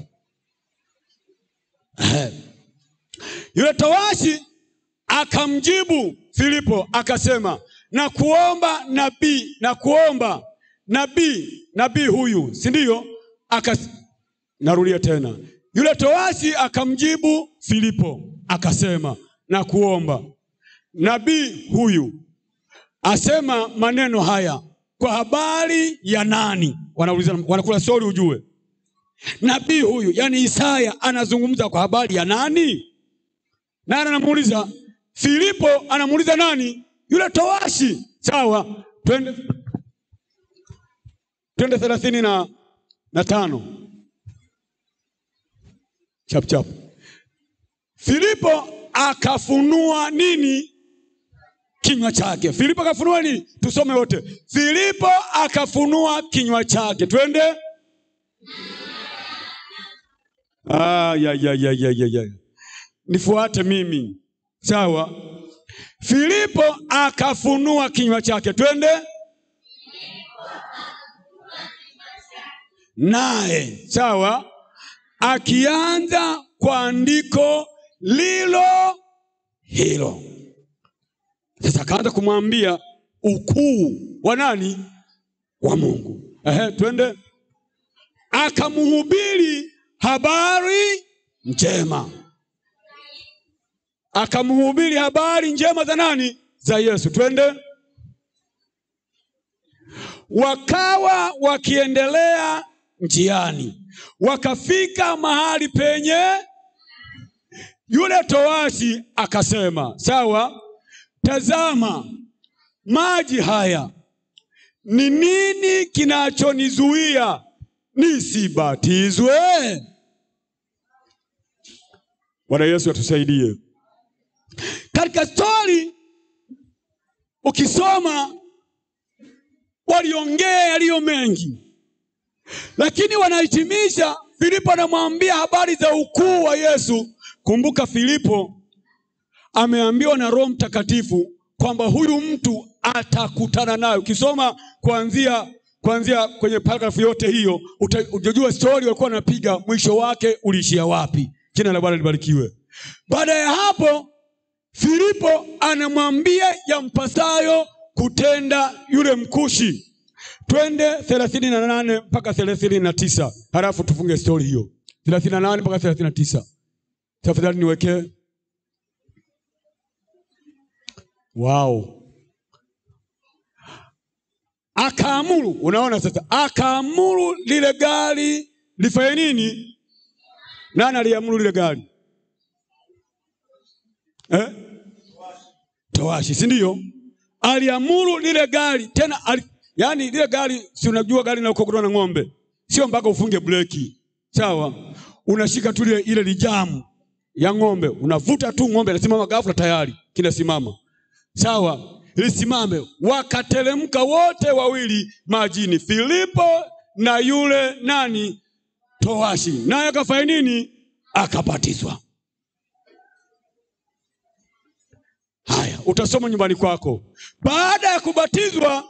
Yule towashi akamjibu Filipo akasema, na kuomba nabii huyu, si ndio? Narudia tena. Yule towashi akamjibu Filipo akasema, na kuomba nabii huyu asema maneno haya kwa habari ya nani? Wanauliza, wanakula sori ujue. Nabii huyu, yani Isaya, anazungumza kwa habari ya nani? Na anamuuliza Filipo, anamuuliza nani? Yule towashi. Sawa, twende 35. Chap. Filipo akafunua nini? Kinywa chake. Filipo akafunua nini? Tusome wote. Filipo akafunua kinywa chake. Twende. Nifuate mimi. Sawa. Filipo akafunua kinywa chake. Twende. Naye, sawa, akianza kwa andiko lilo hilo. Sasa akaanza kumwambia ukuu wa nani? Wa Mungu. Twende. Akamhubiri habari njema. Akamhubiri habari njema za nani? Za Yesu. Twende. Wakawa wakiendelea njiani, wakafika mahali penye. Yule towashi akasema, sawa, tazama maji haya, ni nini kinachonizuia nisibatizwe? Bwana Yesu atusaidie. Katika story ukisoma, waliongea yaliyo mengi, lakini wanahitimisha. Filipo anamwambia habari za ukuu wa Yesu Kumbuka Filipo ameambiwa na Roho Mtakatifu kwamba huyu mtu atakutana naye. Ukisoma kuanzia kwenye paragrafu yote hiyo, utajua story walikuwa wanapiga, mwisho wake uliishia wapi. Jina la Bwana libarikiwe. Baada ya hapo, Filipo anamwambia yampasayo kutenda yule Mkushi. Twende 38 mpaka 39. Halafu tufunge story hiyo. 38 mpaka 39. Tafadhali niwekee. Wow. Akaamuru, unaona sasa, akaamuru lile gari lifanye nini? Nani aliamuru lile gari? Towashi, si ndio? Aliamuru lile gari tena yani lile gari, si unajua gari linalokokolewa na ng'ombe, sio mpaka ufunge breki. Sawa? Unashika tu ile lijamu ya ng'ombe, unavuta tu, ng'ombe inasimama ghafla, tayari kinasimama. Sawa? Lisimame. Wakateremka wote wawili majini, Filipo na yule nani? Towashi. Naye akafanya nini? Akabatizwa. Haya, utasoma nyumbani kwako. Baada ya kubatizwa,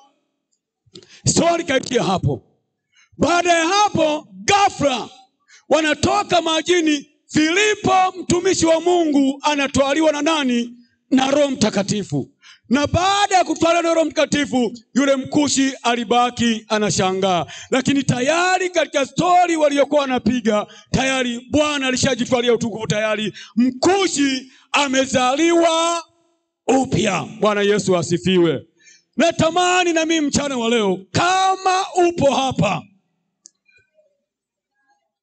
story kaitia hapo. Baada ya hapo, ghafla wanatoka majini. Filipo mtumishi wa Mungu anatwaliwa na nani? Na Roho Mtakatifu. Na baada ya kutwaliwa na Roho Mtakatifu, yule Mkushi alibaki anashangaa. Lakini tayari katika story waliokuwa wanapiga, tayari Bwana alishajitwalia utukufu tayari. Mkushi amezaliwa upya. Bwana Yesu asifiwe. Natamani na mimi mchana wa leo, kama upo hapa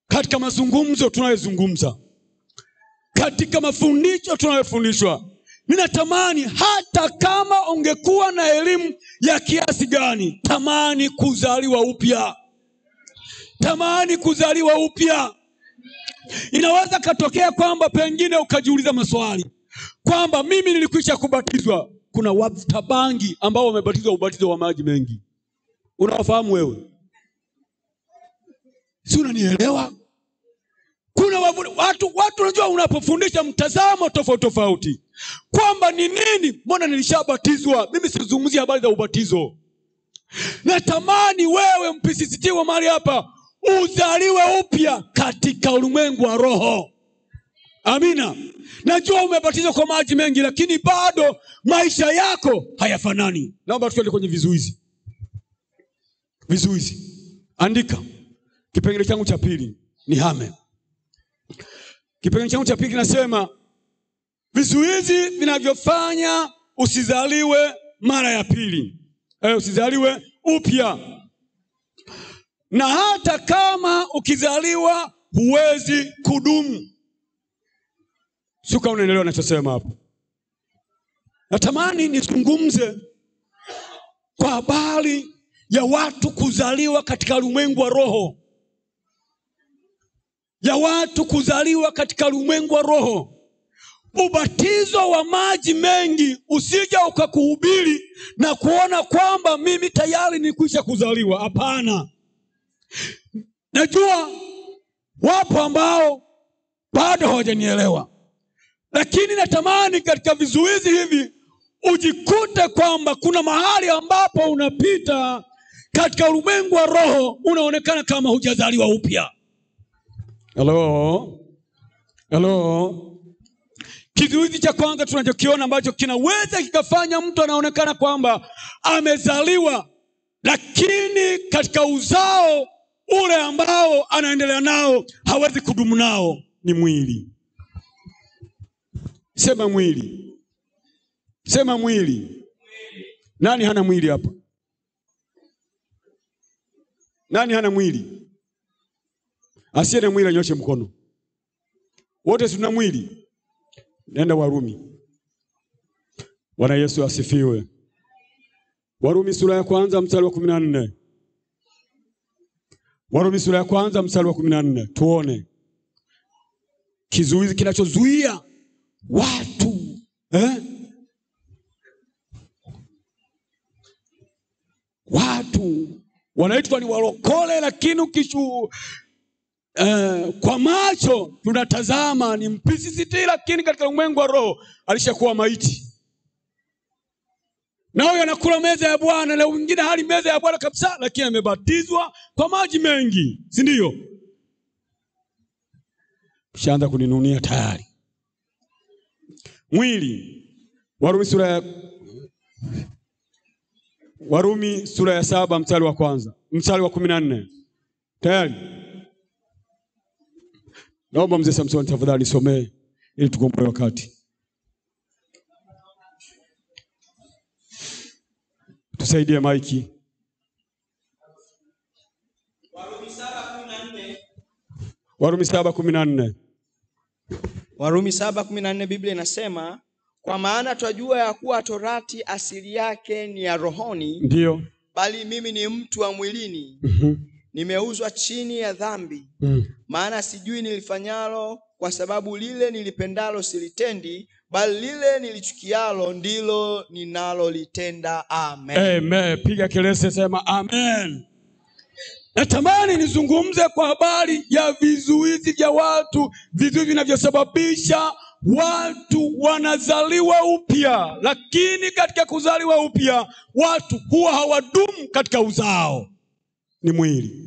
katika mazungumzo tunayozungumza, katika mafundisho tunayofundishwa, ninatamani hata kama ungekuwa na elimu ya kiasi gani, tamani kuzaliwa upya. Tamani kuzaliwa upya. Inaweza katokea kwamba pengine ukajiuliza maswali kwamba mimi nilikwisha kubatizwa. Kuna watabangi ambao wamebatizwa ubatizo wa maji mengi. Unawafahamu wewe? Si unanielewa? Kuna watu unajua, unapofundisha mtazamo tofauti kwamba ni nini, mbona nilishabatizwa, mimi sizungumzia habari za ubatizo. Natamani wewe mpisisitiwe mahali hapa uzaliwe upya katika ulimwengu wa roho. Amina. Najua umebatizwa kwa maji mengi, lakini bado maisha yako hayafanani. Naomba tuende kwenye vizuizi. Vizuizi. Andika. Kipengele changu cha pili ni hame. Kipengele changu cha pili kinasema vizuizi vinavyofanya usizaliwe mara ya pili. Usizaliwe upya. Na hata kama ukizaliwa huwezi kudumu. Suka, unaelewa ninachosema hapo? Natamani nizungumze kwa habari ya watu kuzaliwa katika ulimwengu wa roho. Ya watu kuzaliwa katika ulimwengu wa roho. Ubatizo wa maji mengi usije ukakuhubiri na kuona kwamba mimi tayari nilikwisha kuzaliwa. Hapana. Najua wapo ambao bado hawajanielewa. Lakini natamani katika vizuizi hivi ujikute kwamba kuna mahali ambapo unapita katika ulimwengu wa roho unaonekana kama hujazaliwa upya. Hello? Kizuizi cha kwanza tunachokiona ambacho kinaweza kikafanya mtu anaonekana kwamba amezaliwa, lakini katika uzao ule ambao anaendelea nao hawezi kudumu nao, ni mwili. Sema mwili. Sema mwili. Nani hana mwili hapa? Nani hana mwili? Asiye na mwili anyoshe mkono. Wote tuna mwili. Nenda Warumi. Bwana Yesu asifiwe. Warumi sura ya kwanza mstari wa 14. Warumi sura ya kwanza mstari wa 14. Tuone kizuizi kinachozuia watu watu wanaitwa ni walokole, lakini kwa macho tunatazama ni MPCCT, lakini katika ulimwengu wa roho alishakuwa maiti. Na huyo anakula meza ya Bwana, na wengine hali meza ya Bwana kabisa, lakini amebatizwa kwa maji mengi, si ndio? Ushaanza kuninunia tayari. Mwili. Warumi sura ya 7 mstari wa kwanza, mstari wa 14. Tayari? Naomba mzee Samson tafadhali nisomee ili tukomboe wakati. Tusaidie maiki. Warumi 7:14. Warumi 7:14 Biblia inasema, kwa maana twajua ya kuwa torati asili yake ni ya rohoni, ndio, bali mimi ni mtu wa mwilini. Nimeuzwa chini ya dhambi. Maana sijui nilifanyalo, kwa sababu lile nilipendalo silitendi, bali lile nilichukialo ndilo ninalolitenda. Amen. Amen. Piga kelele sema amen. Natamani nizungumze kwa habari ya vizuizi vya watu, vizuizi vinavyosababisha watu wanazaliwa upya, lakini katika kuzaliwa upya watu huwa hawadumu katika uzao. Ni mwili.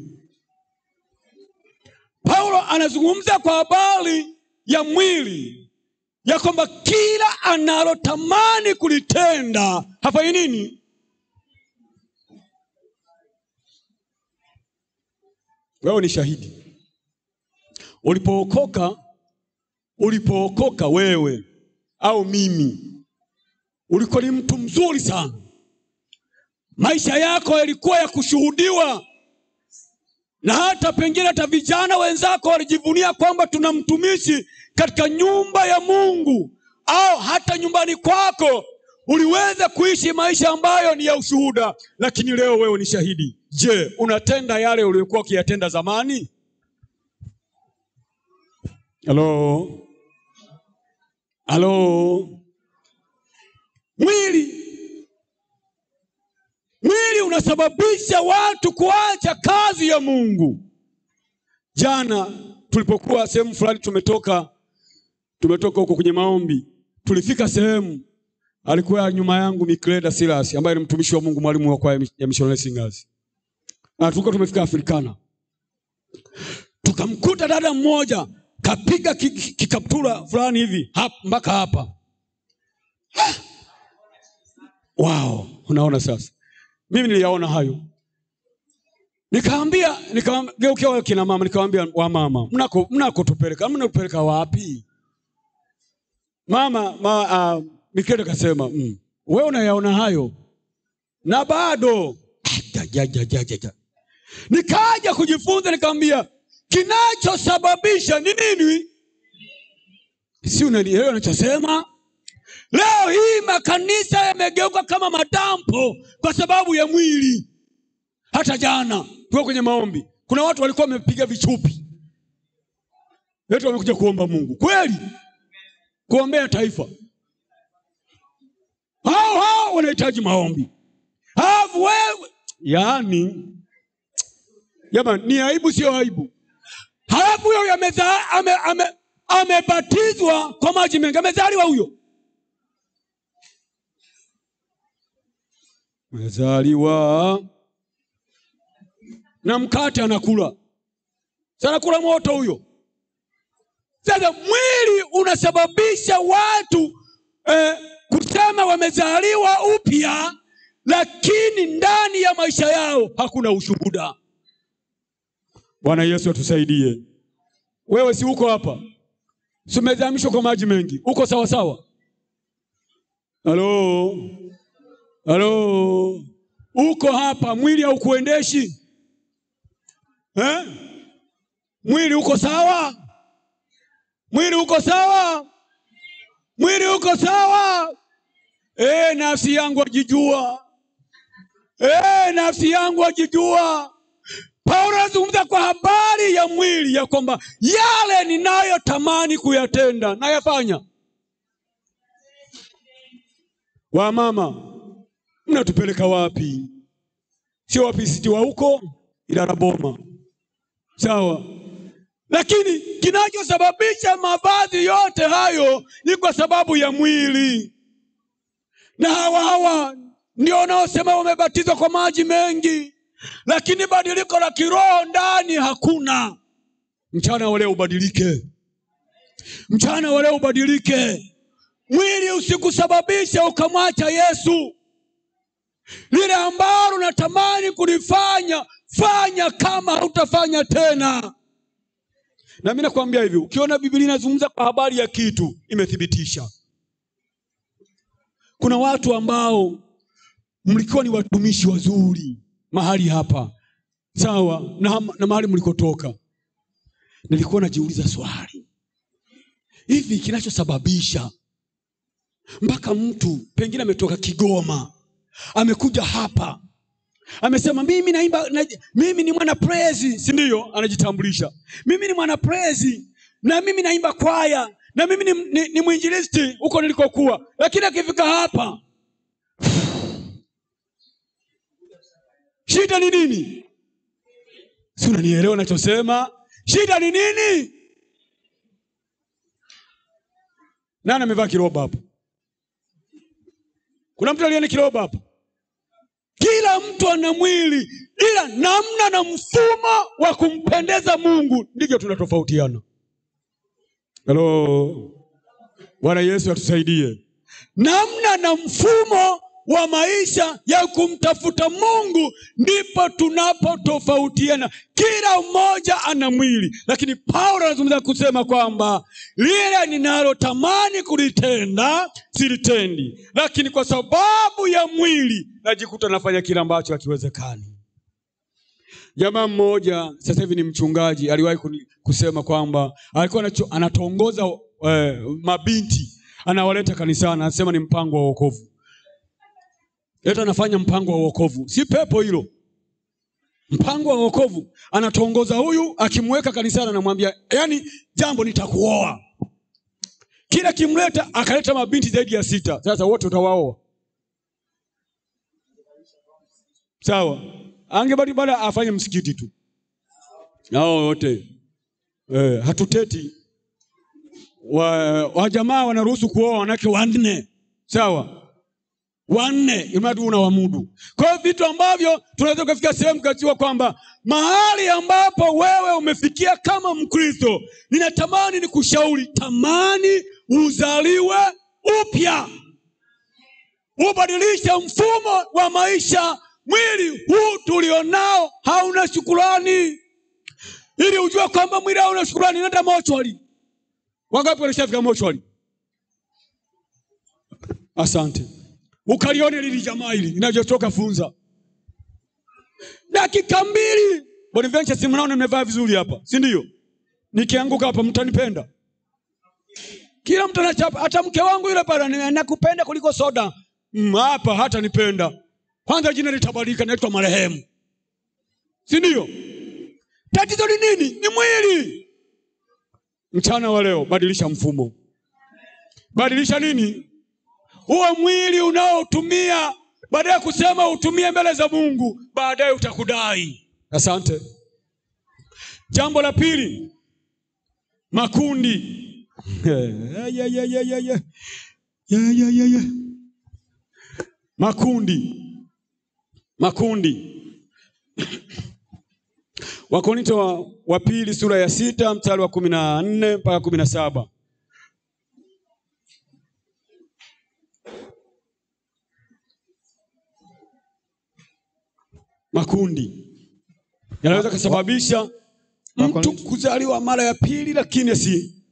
Paulo anazungumza kwa habari ya mwili, ya kwamba kila analotamani kulitenda hafanyi nini? Wewe ni shahidi. Ulipookoka wewe au mimi, ulikuwa ni mtu mzuri sana. Maisha yako yalikuwa ya kushuhudiwa. Na hata pengine hata vijana wenzako walijivunia kwamba tuna mtumishi katika nyumba ya Mungu, au hata nyumbani kwako uliweza kuishi maisha ambayo ni ya ushuhuda. Lakini leo wewe ni shahidi. Je, unatenda yale uliyokuwa ukiyatenda zamani? Halo? Mwili unasababisha watu kuacha kazi ya Mungu. Jana tulipokuwa sehemu fulani, tumetoka huko kwenye maombi, tulifika sehemu, alikuwa nyuma yangu Mikleda Silas ambaye ni mtumishi wa Mungu, mwalimu wa kwaya ya Missionary Singers. Na tulikuwa tumefika Afrikana. Tukamkuta dada mmoja kapiga kikaptura fulani hivi mpaka hapa. Wow, unaona sasa. Mimi niliyaona hayo. Nikamgeukia kina mama, nikamwambia, wa mama, mnakotupeleka wapi? Mama Mikenda kasema, wewe unayaona hayo na bado. Nikaja kujifunza, nikamwambia kinachosababisha ni nini? Si unanielewa ninachosema? Leo hii makanisa yamegeuka kama madampo kwa sababu ya mwili. Hata jana tuko kwenye maombi, kuna watu walikuwa wamepiga vichupi. Wetu wamekuja kuomba Mungu. Kweli? Kuombea taifa. Hao wanahitaji maombi. Wewe, yaani jamani, ni aibu sio aibu? Halafu huyo amebatizwa kwa maji mengi, amezaliwa huyo. Amezaliwa na mkate anakula. Sana kula moto huyo. Sasa mwili unasababisha watu kusema wamezaliwa upya, lakini ndani ya maisha yao hakuna ushuhuda. Bwana Yesu atusaidie. Wewe si uko hapa? Si umezamishwa kwa maji mengi? Uko sawa sawa? Halo? Uko hapa, mwili haukuendeshi? Mwili uko sawa? Mwili uko sawa? Nafsi yangu ajijua. Paulo anazungumza kwa habari ya mwili, ya kwamba yale ninayotamani kuyatenda nayafanya. Wa mama, mnatupeleka wapi? Sio wapi, siti wa huko ila Boma. Sawa. Lakini kinachosababisha mavazi yote hayo ni kwa sababu ya mwili. Na hawa ndio wanaosema wamebatizwa kwa maji mengi, lakini badiliko la kiroho ndani hakuna. Mchana wa leo ubadilike. Mchana wa leo ubadilike. Mwili usikusababisha ukamwacha Yesu. Lile ambalo unatamani kulifanya, fanya kama hutafanya tena. Na mimi nakwambia hivi, ukiona Biblia inazungumza kwa habari ya kitu, imethibitisha. Kuna watu ambao mlikuwa ni watumishi wazuri mahali hapa, sawa, na mahali mlikotoka. Nilikuwa najiuliza swali, hivi kinachosababisha mpaka mtu pengine ametoka Kigoma amekuja hapa, amesema mimi naimba, mimi ni mwana praise, si ndio? Anajitambulisha, mimi ni mwana praise, na mimi naimba kwaya, na mimi ni mwinjilisti huko nilikokuwa. Lakini akifika hapa, shida ni nini? Si unanielewa ninachosema? Shida ni nini? Nani amevaa kiroba hapa? Kuna mtu aliye na kiroba hapa? Kila mtu ana mwili, ila namna na mfumo wa kumpendeza Mungu ndivyo tunatofautiana. Hello. Bwana Yesu atusaidie. Namna na mfumo wa maisha ya kumtafuta Mungu ndipo tunapotofautiana. Kila mmoja ana mwili, lakini Paulo anazungumza kusema kwamba lile ninalotamani kulitenda silitendi, lakini kwa sababu ya mwili najikuta nafanya kile ambacho hakiwezekani. Jamaa mmoja sasa hivi ni mchungaji, aliwahi kusema kwamba alikuwa anatongoza mabinti, anawaleta kanisani, anasema ni mpango wa wokovu. Leta anafanya mpango wa wokovu, si pepo hilo. Mpango wa wokovu, anatongoza huyu, akimweka kanisani anamwambia, yani jambo nitakuoa. Kila kimleta akaleta mabinti zaidi ya 6. Sasa wote utawaoa. Sawa. Angebaki bado afanye msikiti tu. Nao wote hatuteti. Wa jamaa wanaruhusu kuoa wanawake 4. Sawa. 4 imadi unawamudu. Kwa hiyo vitu ambavyo tunaweza kufika sehemu kajua kwamba mahali ambapo wewe umefikia kama Mkristo, ninatamani nikushauri, tamani uzaliwe upya. Ubadilisha mfumo wa maisha. Mwili huu tulionao hauna shukrani. Ili ujue kwamba mwili hauna shukrani, nenda mochwari. Wangapi walishafika mochwari? Asante. Ukalione lili jamaa hili inajotoka Funza. Dakika 2. Bonaventure, si mnaona nimevaa vizuri hapa, si ndio? Nikianguka hapa mtanipenda. Kila mtu anachapa, hata mke wangu yule pale nakupenda kuliko soda. Hapa hata nipenda. Kwanza jina litabadilika, naitwa marehemu. Si ndio? Tatizo ni nini? Ni mwili. Mchana wa leo badilisha mfumo. Badilisha nini? Huo mwili unaotumia, baadaye kusema utumie mbele za Mungu, baadaye utakudai. Asante. Jambo la pili, makundi. Makundi. Wakorintho wa pili sura ya 6 mstari wa 14 mpaka 17. Makundi yanaweza kusababisha mtu kuzaliwa mara ya pili, lakini si.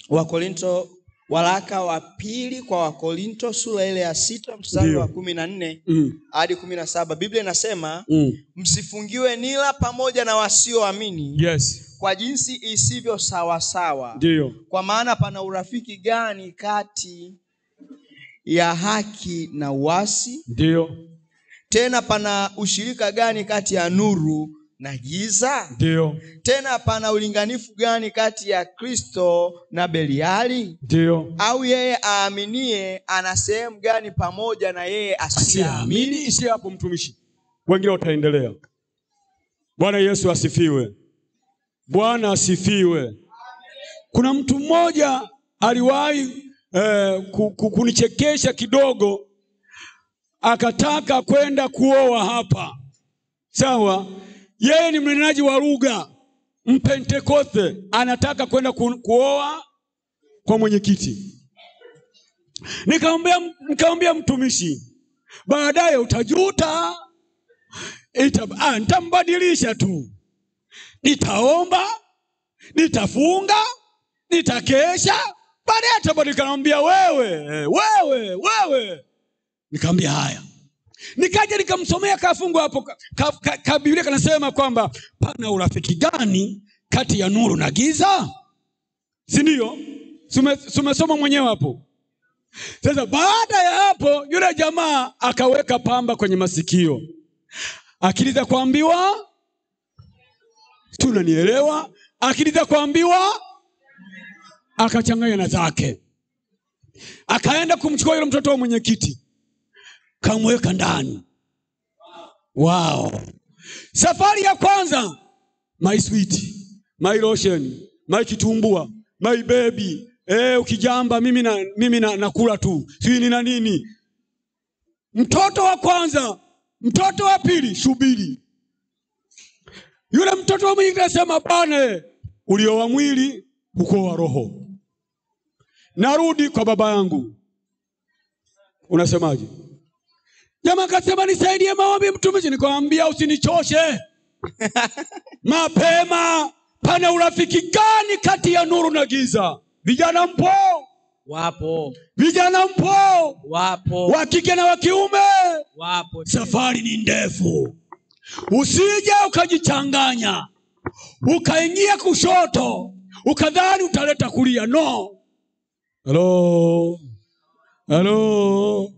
Wakorintho, waraka wa pili kwa Wakorintho sura ile ya 6 mstari wa 14 hadi 17. Biblia inasema msifungiwe nila pamoja na wasioamini. Yes. Kwa jinsi isivyo sawa sawa. Ndio. Kwa maana pana urafiki gani kati ya haki na uasi? Ndio. Tena pana ushirika gani kati ya nuru na giza? Ndio. Tena pana ulinganifu gani kati ya Kristo na Beliali? Ndio. Au yeye aaminie ana sehemu gani pamoja na yeye asiamini? Isi hapo mtumishi. Wengine wataendelea. Bwana Yesu asifiwe. Bwana asifiwe. Kuna mtu mmoja aliwahi kunichekesha kidogo, akataka kwenda kuoa hapa. Sawa? Yeye ni mnenaji wa lugha, Mpentekoste, anataka kwenda kuoa kwa mwenyekiti. Nikamwambia mtumishi, baadaye utajuta. Nitambadilisha tu. Nitaomba, nitafunga, nitakesha, baadaye atabadilika. Nikamwambia wewe. Nikamwambia haya. Nikaja nikamsomea kafungu hapo. Biblia kanasema kwamba pana urafiki gani kati ya nuru na giza? Si ndio? Sumesoma mwenyewe hapo. Sasa baada ya hapo yule jamaa akaweka pamba kwenye masikio. Akiliza kuambiwa, tunanielewa, akiliza kuambiwa akachanganya na zake. Akaenda kumchukua yule mtoto wa mwenyekiti, kamweka ndani. Wow. Safari ya kwanza, my sweet, my lotion, my kitumbua, my baby. Ukijamba mimi nakula tu. Sio nina nini. Mtoto wa kwanza, mtoto wa pili, subiri. Yule mtoto wa mwenyekiti anasema, bane, ulioa mwili, ukoa roho. Narudi kwa baba yangu. Unasemaje? Jamaa akasema, nisaidie maombi mtumishi. Nikamwambia usinichoshe. Mapema, pana urafiki gani kati ya nuru na giza? Vijana mpo? Wapo. Vijana mpo? Wapo. Wa kike na wa kiume? Wapo. Safari ni ndefu. Usije ukajichanganya, ukaingia kushoto, ukadhani utaleta kulia. No. Hello.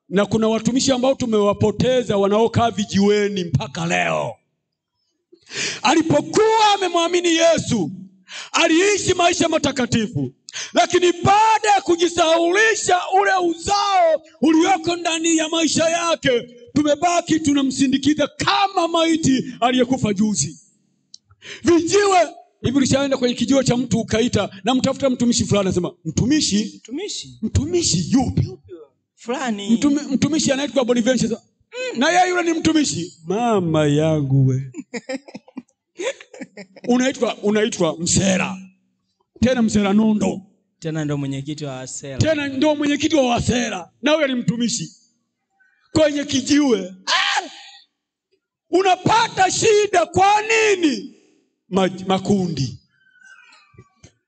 Na kuna watumishi ambao tumewapoteza, wanaokaa vijiweni mpaka leo. Alipokuwa amemwamini Yesu, aliishi maisha matakatifu, lakini baada ya kujisahaulisha ule uzao ulioko ndani ya maisha yake, tumebaki tunamsindikiza kama maiti aliyekufa juzi. Vijiwe hivi, ulishaenda kwenye kijiwe cha mtu ukaita na mtafuta mtumishi fulani, anasema mtumishi yupi fulani, mtumishi anaitwa Bonaventure. Na yeye yule ni mtumishi. Mama yangu we. Unaitwa Msera. Tena Msera Nondo. Tena ndio mwenyekiti wa Wasera. Na wewe ni mtumishi. Kwenye kijiwe. Unapata shida kwa nini? Makundi.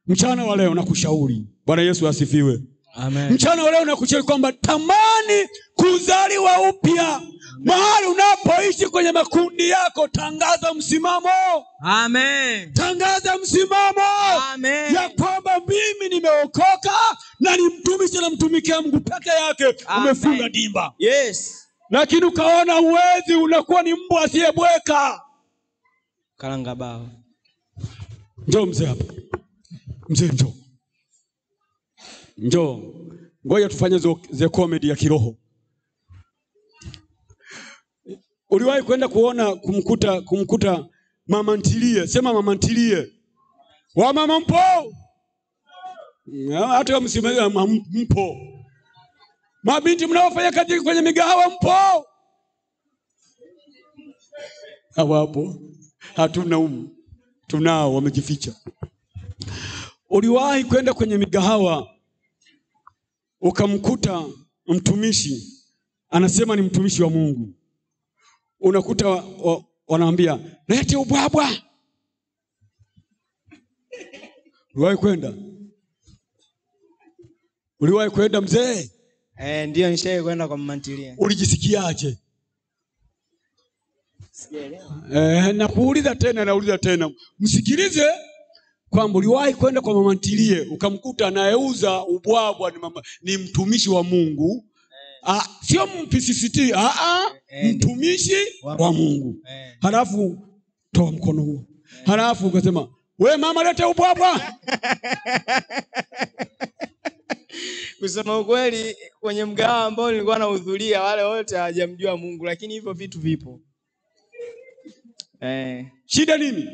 Mchana wa leo nakushauri. Bwana Yesu asifiwe. Amen. Mchana wa leo nakushauri kwamba tamani kuzaliwa upya. Mahali unapoishi kwenye makundi yako, tangaza msimamo. Amen. Tangaza msimamo. Amen. Ya kwamba mimi nimeokoka na ni mtumishi na mtumikia Mungu peke yake. Amen. Umefunga dimba. Yes. Lakini ukaona uwezi, unakuwa ni mbwa asiyebweka. Karanga bao. Njoo mzee hapa. Mzee njoo. Ngoja tufanye ze comedy ya kiroho. Uliwahi kwenda kuona kumkuta mama ntilie? Sema mama ntilie. Wa mama mpo? Hata kama msimama mpo. Mabinti mnaofanya kazi kwenye migahawa mpo? Hawapo. Hatuna tunao, wamejificha. Uliwahi kwenda kwenye migahawa ukamkuta mtumishi anasema ni mtumishi wa Mungu? Unakuta wanaambia, lete ubwabwa. Uliwahi kwenda mzee? Ndio nishaye kwenda kwa mama ntilie. Ulijisikiaje? Sijaelewa. Nauliza tena. Msikilize kwamba uliwahi kwenda kwa mama ntilie ukamkuta anayeuza ubwabwa ni mtumishi wa Mungu. Sio MPCCT, mtumishi wa Mungu. Halafu toa mkono huo. Halafu ukasema, we mama, lete ubwabwa. Kusema ukweli, kwenye mgahawa ambao nilikuwa nahudhuria, wale wote hawajamjua Mungu, lakini hivyo vitu vipo. Shida nini?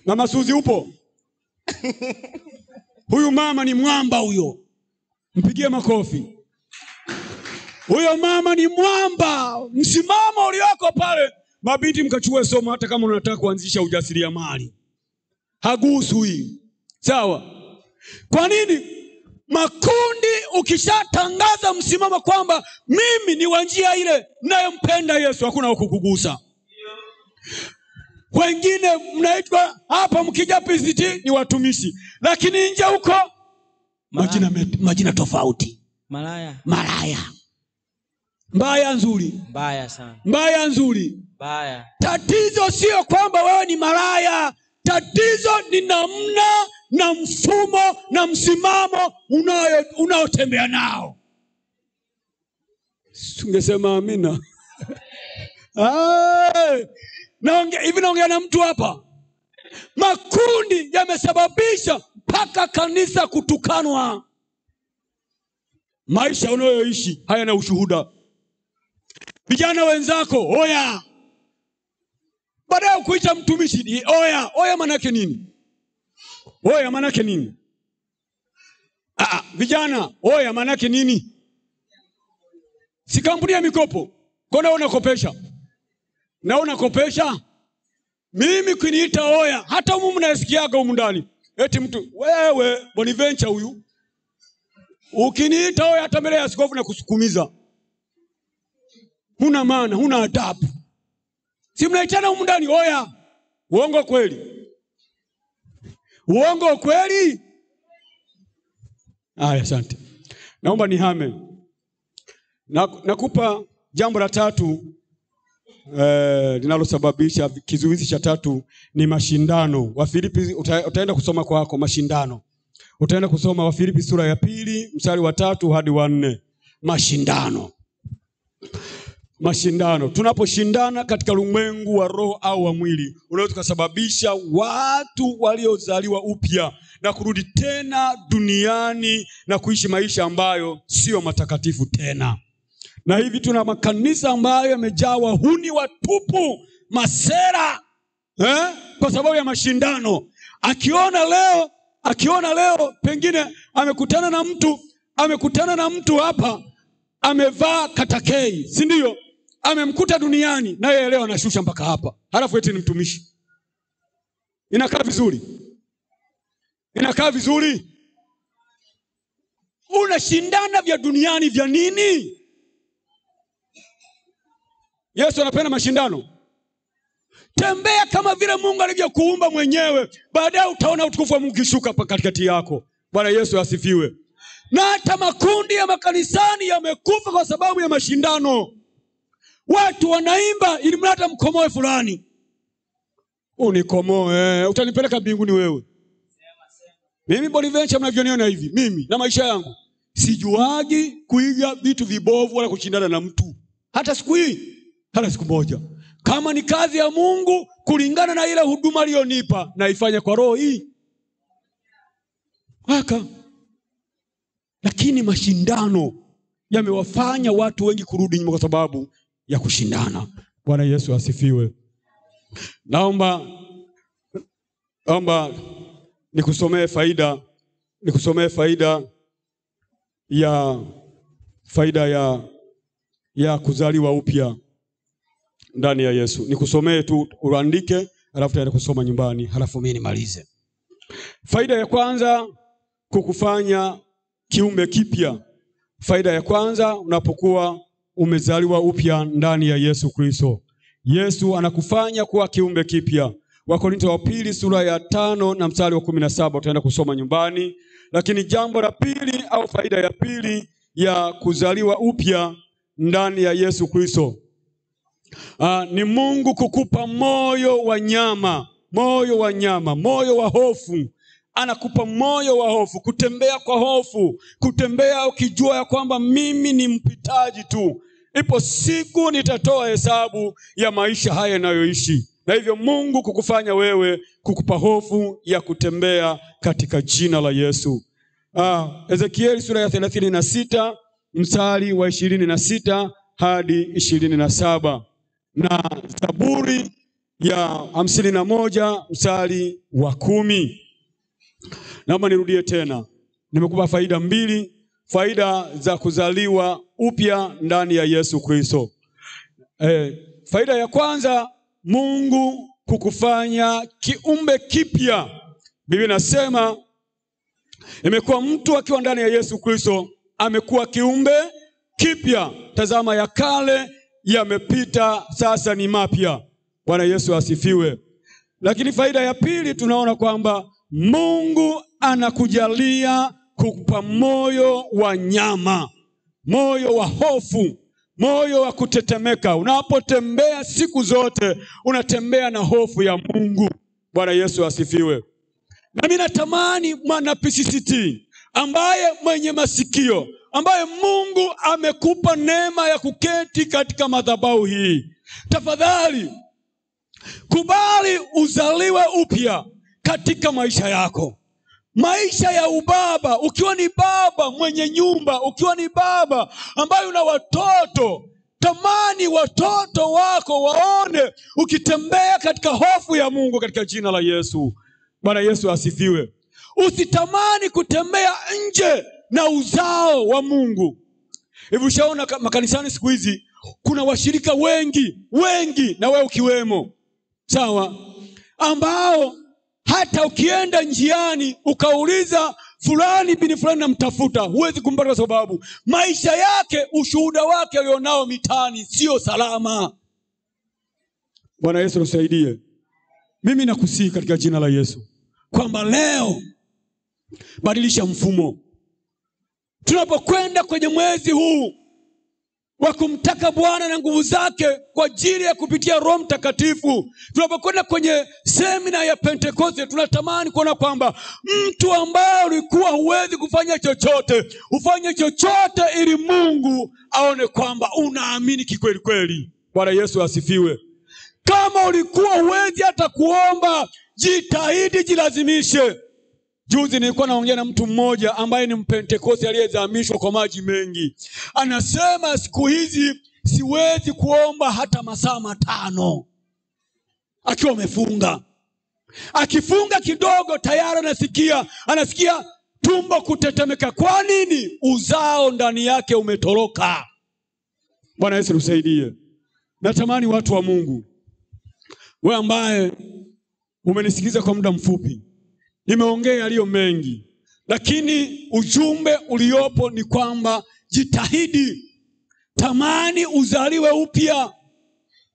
Mama Suzi upo? Huyu mama ni mwamba huyo. Mpigie makofi. Huyo mama ni mwamba. Msimamo ulioko pale. Mabinti mkachukue somo hata kama unataka kuanzisha ujasiriamali. Haguswi. Sawa? Kwa nini? Makundi ukishatangaza msimamo kwamba mimi ni wa njia ile ninayompenda Yesu, hakuna kukugusa. Wengine mnaitwa hapa mkija PCT ni watumishi, lakini nje huko majina tofauti. Malaya. Mbaya nzuri. Mbaya sana. Mbaya nzuri. Mbaya. Tatizo sio kwamba wewe ni malaya. Tatizo ni namna na mfumo na msimamo unaotembea nao. Ungesema amina. Naongea na mtu hapa. Makundi yamesababisha mpaka kanisa kutukanwa. Maisha unayoishi hayana ushuhuda. Vijana wenzako, oya. Baada ya kuita mtumishi, oya. Oya maana yake nini? Oya maana yake nini? Vijana, oya maana yake nini? Si kampuni ya mikopo. Kona unakopesha? Na unakopesha? Mimi kuniita oya, hata mumu mnasikiaga humu ndani. Eti mtu, wewe Bonaventure huyu. Ukiniita oya hata mbele ya askofu na kusukumiza. Huna maana, huna adabu. Si mnaitana humu ndani oya. Uongo kweli? Uongo kweli? Asante. Naomba nihame. Nakupa jambo la tatu linalosababisha kizuizi cha tatu ni mashindano. Wafilipi utaenda kusoma kwako mashindano. Utaenda kusoma Wafilipi sura ya 2 mstari wa 3 hadi wa 4. Mashindano. Mashindano. Tunaposhindana katika ulimwengu wa roho au wa mwili, unaweza kusababisha watu waliozaliwa upya na kurudi tena duniani na kuishi maisha ambayo sio matakatifu tena. Na hivi tuna makanisa ambayo yamejaa wahuni watupu, masera, kwa sababu ya mashindano. Akiona leo pengine amekutana na mtu hapa amevaa katakei, si ndio? Amemkuta duniani na yeye leo anashusha mpaka hapa. Halafu eti ni mtumishi. Inakaa vizuri? Inakaa vizuri? Unashindana vya duniani vya nini? Yesu anapenda mashindano. Tembea kama vile Mungu alivyokuumba mwenyewe. Baadaye utaona utukufu wa Mungu ukishuka katikati yako. Bwana Yesu asifiwe. Na hata makundi ya makanisani yamekufa kwa sababu ya mashindano. Watu wanaimba ili mlata mkomoe fulani. Unikomoe, utanipeleka mbinguni wewe. Mimi Bonaventure mnavyoniona hivi, mimi na maisha yangu sijuagi kuiga vitu vibovu wala kushindana na mtu. Hata siku hii, hata siku moja. Kama ni kazi ya Mungu kulingana na ile huduma aliyonipa, naifanya kwa roho hii. Lakini mashindano yamewafanya watu wengi kurudi nyuma kwa sababu ya kushindana. Bwana Yesu asifiwe. Naomba nikusomee faida ya kuzaliwa upya ndani ya Yesu. Nikusomee tu, uandike, halafu taenda kusoma nyumbani, halafu mimi nimalize. Faida ya kwanza, kukufanya kiumbe kipya. Faida ya kwanza, unapokuwa umezaliwa upya ndani ya Yesu Kristo. Yesu anakufanya kuwa kiumbe kipya. Wakorintho wa 2 sura ya 5 na mstari wa 17 utaenda kusoma nyumbani. Lakini jambo la pili au faida ya pili ya kuzaliwa upya ndani ya Yesu Kristo, ni Mungu kukupa moyo wa nyama, moyo wa hofu. Anakupa moyo wa hofu, kutembea kwa hofu, kutembea ukijua ya kwamba mimi ni mpitaji tu. Ipo siku nitatoa hesabu ya maisha haya ninayoishi. Na hivyo Mungu kukufanya wewe, kukupa hofu ya kutembea katika jina la Yesu. Ezekieli sura ya 36 mstari wa 26 hadi 27. Na Zaburi ya 51 mstari wa 10. Naomba nirudie tena. Nimekupa faida mbili, faida za kuzaliwa upya ndani ya Yesu Kristo. Faida ya kwanza, Mungu kukufanya kiumbe kipya. Biblia inasema imekuwa mtu akiwa ndani ya Yesu Kristo amekuwa kiumbe kipya. Tazama, ya kale yamepita, sasa ni mapya. Bwana Yesu asifiwe. Lakini faida ya pili, tunaona kwamba Mungu anakujalia kukupa moyo wa nyama, moyo wa hofu, moyo wa kutetemeka. Unapotembea siku zote unatembea na hofu ya Mungu. Bwana Yesu asifiwe. Na mimi natamani mwana PCCT ambaye mwenye masikio, ambaye Mungu amekupa neema ya kuketi katika madhabahu hii, tafadhali kubali uzaliwe upya katika maisha yako. Maisha ya ubaba, ukiwa ni baba mwenye nyumba, ukiwa ni baba ambaye una watoto, tamani watoto wako waone ukitembea katika hofu ya Mungu katika jina la Yesu. Bwana Yesu asifiwe. Usitamani kutembea nje na uzao wa Mungu. Hivi ushaona makanisani siku hizi kuna washirika wengi na wewe ukiwemo, sawa, ambao hata ukienda njiani ukauliza fulani bin fulani namtafuta, huwezi kumpata kwa sababu maisha yake, ushuhuda wake alionao mitaani sio salama. Bwana Yesu tusaidie. Mimi nakusihi katika jina la Yesu kwamba leo badilisha mfumo. Tunapokwenda kwenye mwezi huu wa kumtaka Bwana na nguvu zake kwa ajili ya kupitia Roho Mtakatifu, tunapokwenda kwenye semina ya Pentekoste, tunatamani kuona kwamba mtu ambaye ulikuwa huwezi kufanya chochote, ufanye chochote ili Mungu aone kwamba unaamini kikweli kweli. Bwana Yesu asifiwe. Kama ulikuwa huwezi hata kuomba, jitahidi, jilazimishe. Juzi nilikuwa naongea na mtu mmoja ambaye ni Mpentekoste aliyezamishwa kwa maji mengi. Anasema siku hizi siwezi kuomba hata masaa 5 akiwa amefunga. Akifunga kidogo tayari anasikia tumbo kutetemeka. Kwa nini? Uzao ndani yake umetoroka. Bwana Yesu tusaidie. Natamani watu wa Mungu, wewe ambaye umenisikiliza kwa muda mfupi, nimeongea yaliyo mengi, lakini ujumbe uliopo ni kwamba jitahidi, tamani uzaliwe upya,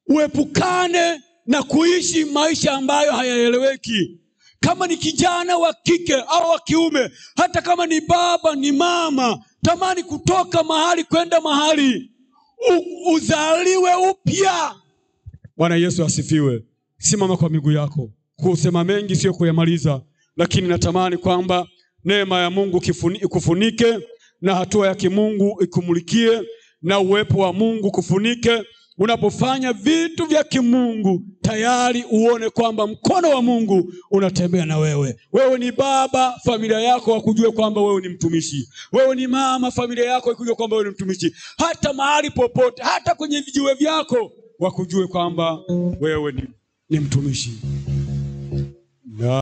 uepukane na kuishi maisha ambayo hayaeleweki. Kama ni kijana wa kike au wa kiume, hata kama ni baba ni mama, tamani kutoka mahali kwenda mahali, uzaliwe upya. Bwana Yesu asifiwe. Simama kwa miguu yako. Kusema mengi sio kuyamaliza, lakini natamani kwamba neema ya Mungu ikufunike na hatua ya kimungu ikumulikie na uwepo wa Mungu kufunike. Unapofanya vitu vya kimungu, tayari uone kwamba mkono wa Mungu unatembea na wewe. Wewe ni baba, familia yako wakujue kwamba wewe ni mtumishi. Wewe ni mama, familia yako ikujue kwamba wewe ni mtumishi. Hata mahali popote, hata kwenye vijiwe vyako wakujue kwamba wewe ni mtumishi.